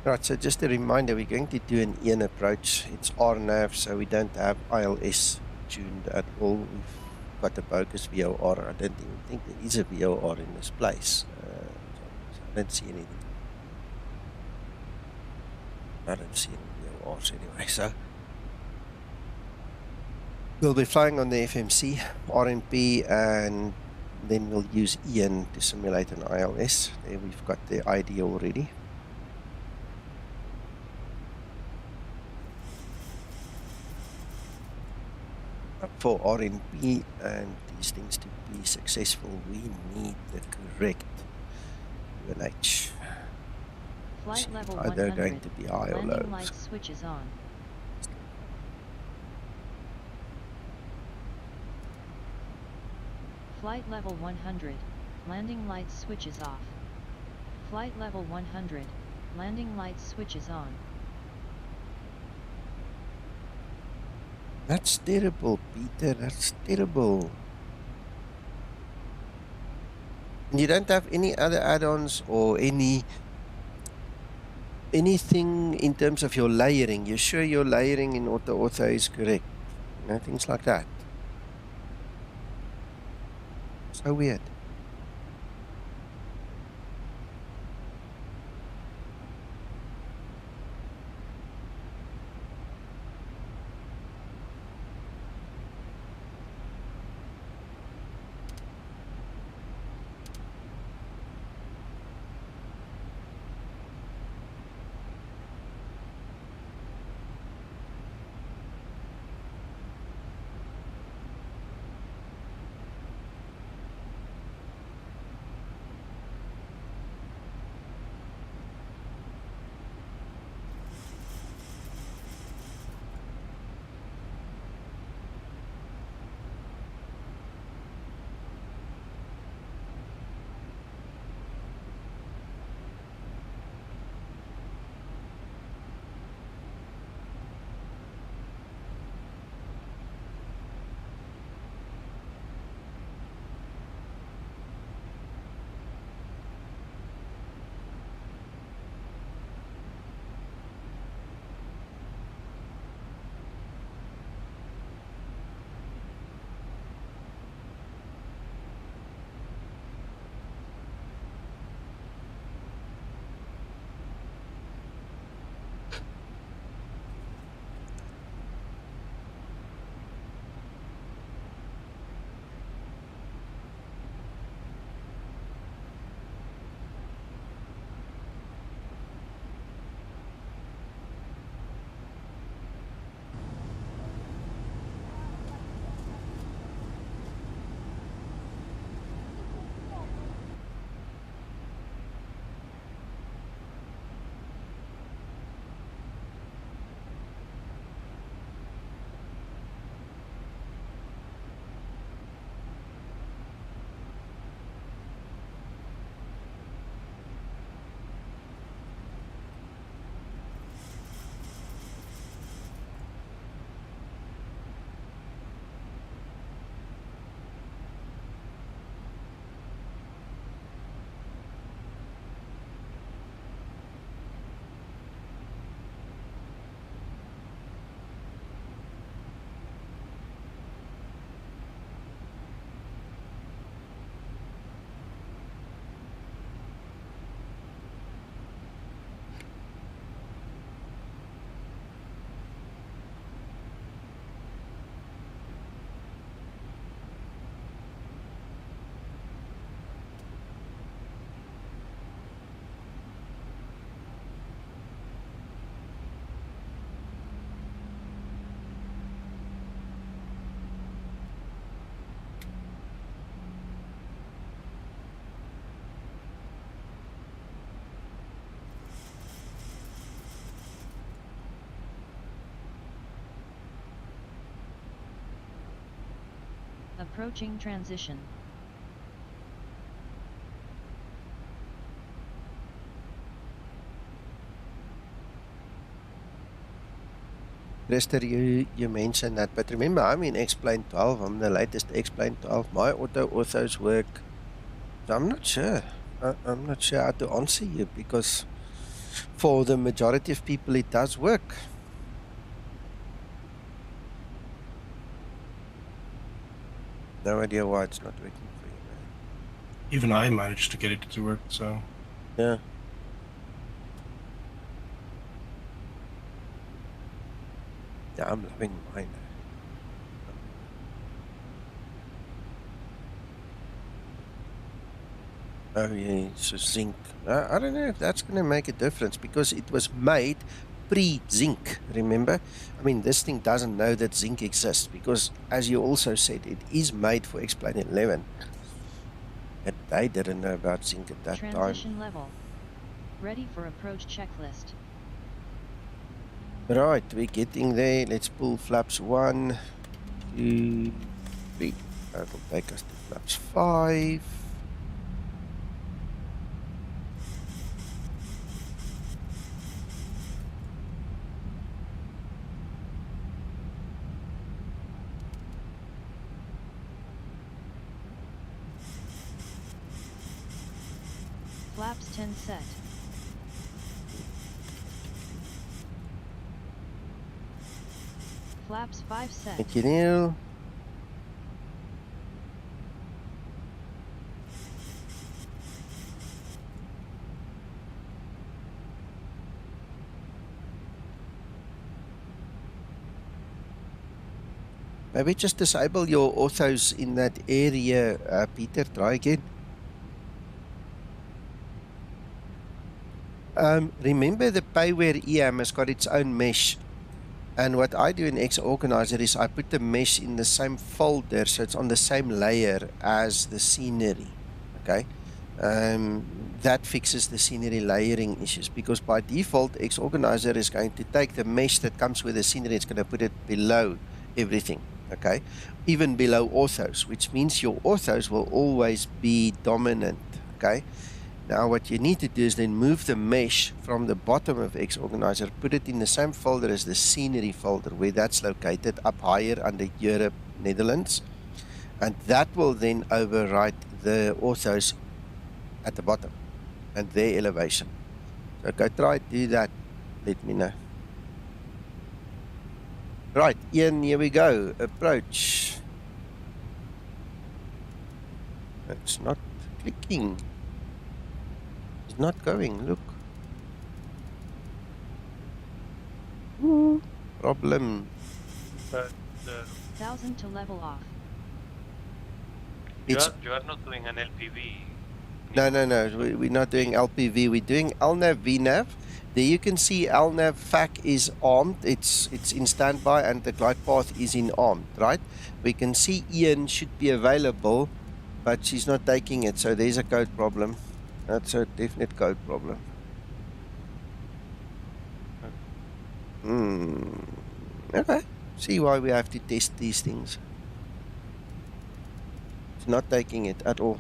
Right, so just a reminder, we're going to do an EN approach. It's RNAV, so we don't have ILS tuned at all. We've got a bogus VOR. I don't even think there is a VOR in this place. So I don't see anything. I don't see any VORs anyway, so we'll be flying on the FMC, RNP, and then we'll use EN to simulate an ILS. There we've got the ID already. For RNP and these things to be successful, we need the correct UNH. Flight level Either 100. going to be high or low. Landing light switches on. Flight level 100. Landing light switches off. Flight level 100. Landing light switches on. That's terrible, Peter. That's terrible. And you don't have any other add-ons or anything in terms of your layering. You're sure your layering in AutoOrtho is correct? You know, things like that. So weird. Approaching transition. Krister, you mentioned that, but remember, I'm in X-Plane 12. I'm the latest X-Plane 12. My AutoOrthos work. So I'm not sure. I'm not sure how to answer you, because for the majority of people, it does work. No idea why it's not working for you, man. Even I managed to get it to work, so... Yeah. Yeah, I'm loving mine. Oh yeah, so Zink. I don't know if that's going to make a difference, because it was made pre-Zink, remember? I mean, this thing doesn't know that Zink exists, because, as you also said, it is made for X-Plane 11. And they didn't know about Zink at that Transition level. Ready for approach checklist. Right, we're getting there. Let's pull flaps 1, 2, 3. That will take us to flaps 5. Flaps 10 set. Flaps 5 set. Thank you, Neil. Maybe just disable your orthos in that area, Peter. Try again. Remember, the payware EM has got its own mesh. And what I do in xOrganizer is I put the mesh in the same folder, so it's on the same layer as the scenery. Okay, that fixes the scenery layering issues, because by default xOrganizer is going to take the mesh that comes with the scenery, it's going to put it below everything. Okay, even below orthos, which means your orthos will always be dominant. Okay. Now what you need to do is then move the mesh from the bottom of xOrganizer, put it in the same folder as the scenery folder, where that's located up higher under Europe, Netherlands, and that will then overwrite the orthos at the bottom and their elevation. So go try to do that, let me know. Right, Ian, here we go. Approach. It's not clicking. Not going, look. Problem. 1000 to level off. You are not doing an LPV. No, we're not doing LPV. We're doing LNAV VNAV. There you can see LNAV FAC is armed. It's in standby, and the glide path is in armed, right? We can see Ian should be available, but she's not taking it, so there's a code problem. That's a definite code problem. Okay. See why we have to test these things. It's not taking it at all.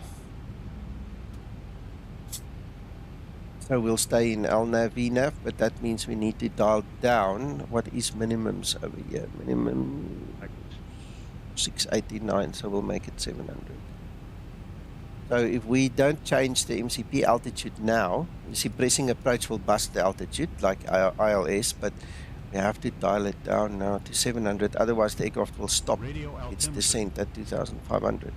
So we'll stay in LNAV VNAV, but that means we need to dial down. What is minimums over here? Minimum 689, so we'll make it 700. So if we don't change the MCP altitude now, you see pressing approach will bust the altitude like ILS, but we have to dial it down now to 700, otherwise the aircraft will stop its descent at 2,500.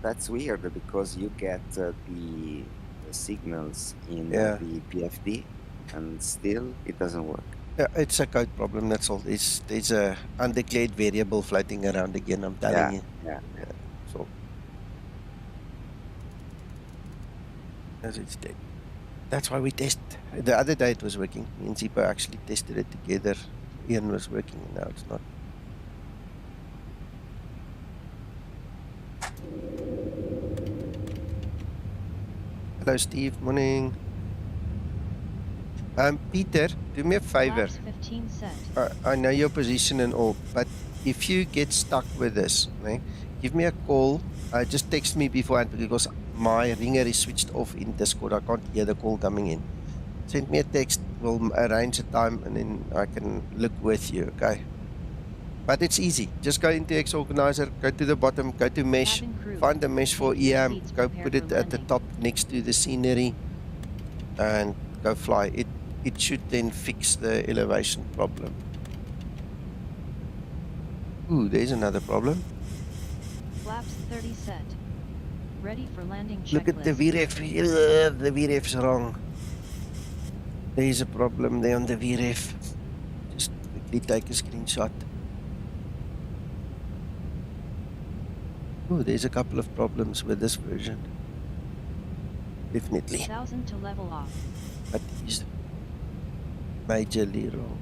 That's weird, because you get the signals in the PFD and still it doesn't work. Yeah, it's a code problem, that's all. There's a undeclared variable floating around again, I'm telling you. Yeah. So, as it's dead. That's why we test. The other day it was working. Me and Zibo actually tested it together. Ian was working, now it's not. Hello Steve, morning. Peter, do me a favor. Flaps 15 set. I know your position and all, but if you get stuck with this, okay, give me a call. Just text me beforehand because my ringer is switched off in Discord. I can't hear the call coming in. Send me a text. We'll arrange a time and then I can look with you, okay? But it's easy. Just go into Xorganizer, go to the bottom, go to mesh, find the mesh for EM, go put it at the top next to the scenery and go fly. It should then fix the elevation problem. Ooh, there's another problem. Flaps 30 set. Ready for landing checklist. Look at the VREF. The VREF's wrong. There's a problem there on the VREF. Just quickly take a screenshot. Oh, there's a couple of problems with this version. Definitely. 1000 to level off. But it's majorly wrong.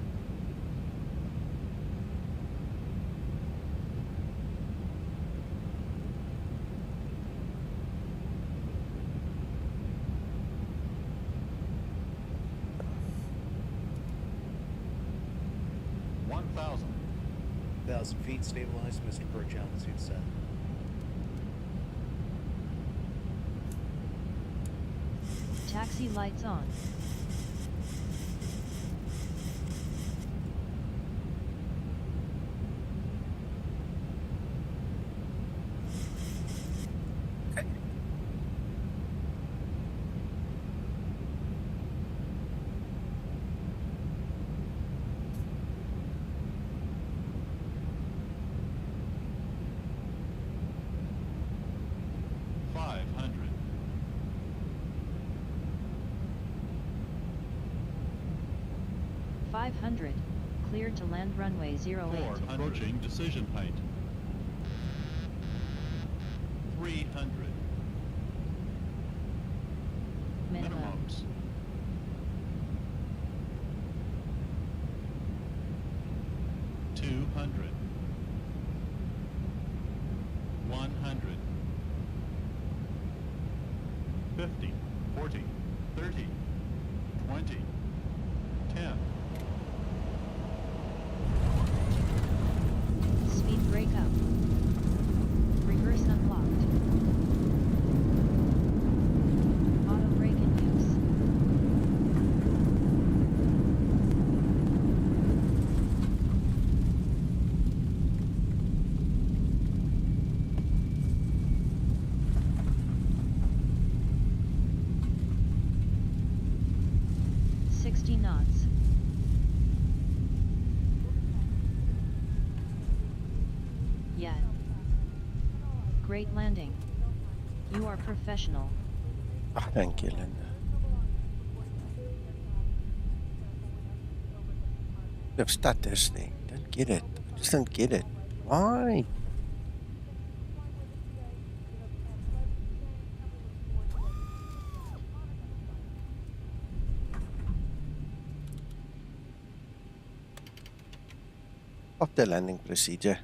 Feet stabilized, Mr. Perch altitude set. Taxi lights on. Cleared to land runway 08. Approaching decision height. 300. Minimums. 200. 100. 50. 40. 30. 20. 10. Speed brake up. Reverse unlocked. Auto brake in use. knots. Yet. Great landing. You are professional. Oh, thank you, Linda. I've started this thing. Don't get it. I just don't get it. Why? Of the landing procedure.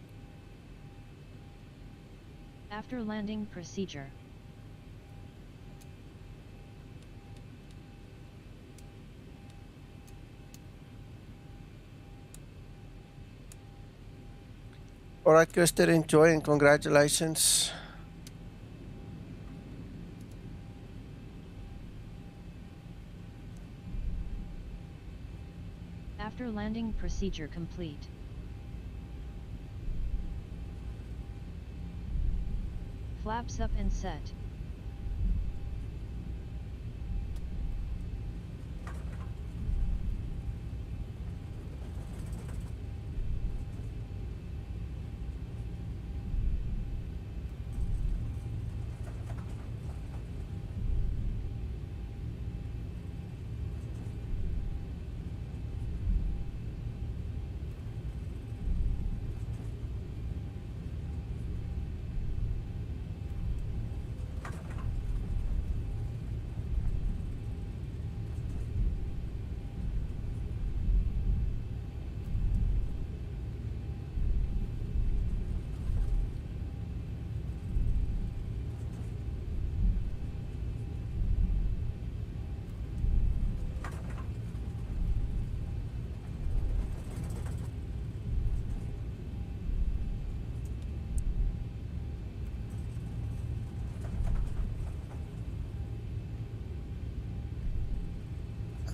After landing procedure. All right, Kirsten, enjoy and congratulations. After landing procedure complete. Flaps up and set.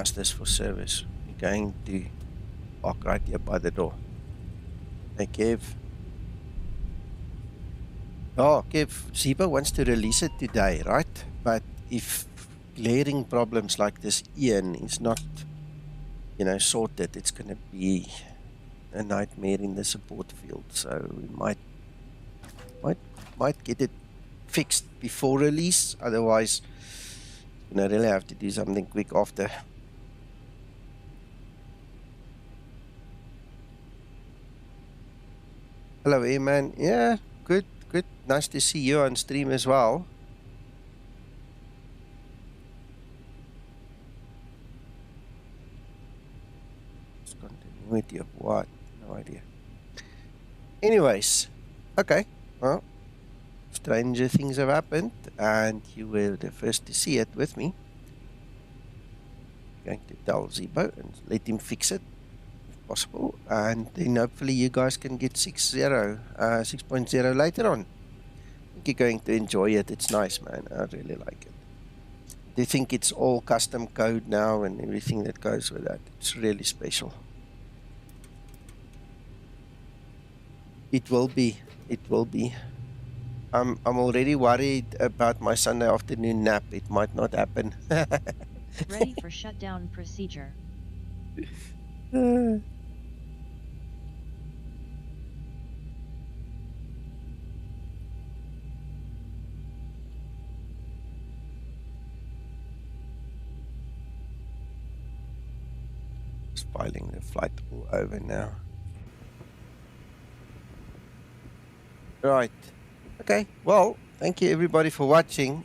How's this for service? We're going to park right here by the door. Hey, Kev. Oh, Kev, Zibo wants to release it today, right? But if glaring problems like this Ian is not, you know, sorted, it's going to be a nightmare in the support field. So we might get it fixed before release. Otherwise, you know, really have to do something quick after. Hello, Aman. Yeah, good. Nice to see you on stream as well. Continuity of what? No idea. Anyways, okay. Well, stranger things have happened, and you were the first to see it with me. Going to tell Zibo and let him fix it if possible, and then hopefully you guys can get 6.0 later on. I think you're going to enjoy it. It's nice, man. I really like it. Do you think it's all custom code now and everything that goes with that? It's really special. It will be. It will be. I'm already worried about my Sunday afternoon nap. It might not happen. Ready for shutdown procedure. Filing the flight all over now. Right. Okay. Well, thank you everybody for watching.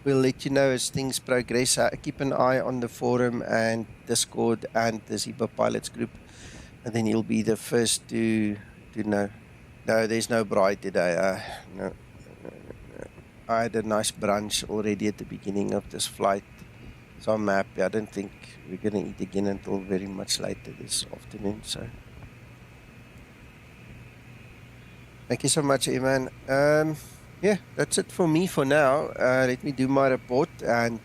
We'll let you know as things progress. Keep an eye on the forum and Discord and the Zibo Pilots group, and then you'll be the first to know. No, there's no bride today. No. I had a nice brunch already at the beginning of this flight, so I'm happy. I don't think we're going to eat again until very much later this afternoon. So, thank you so much, Iman. Yeah, that's it for me for now. Let me do my report, and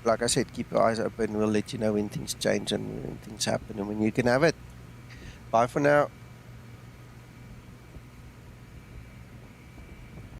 like I said, keep your eyes open. We'll let you know when things change and when things happen and when you can have it. Bye for now.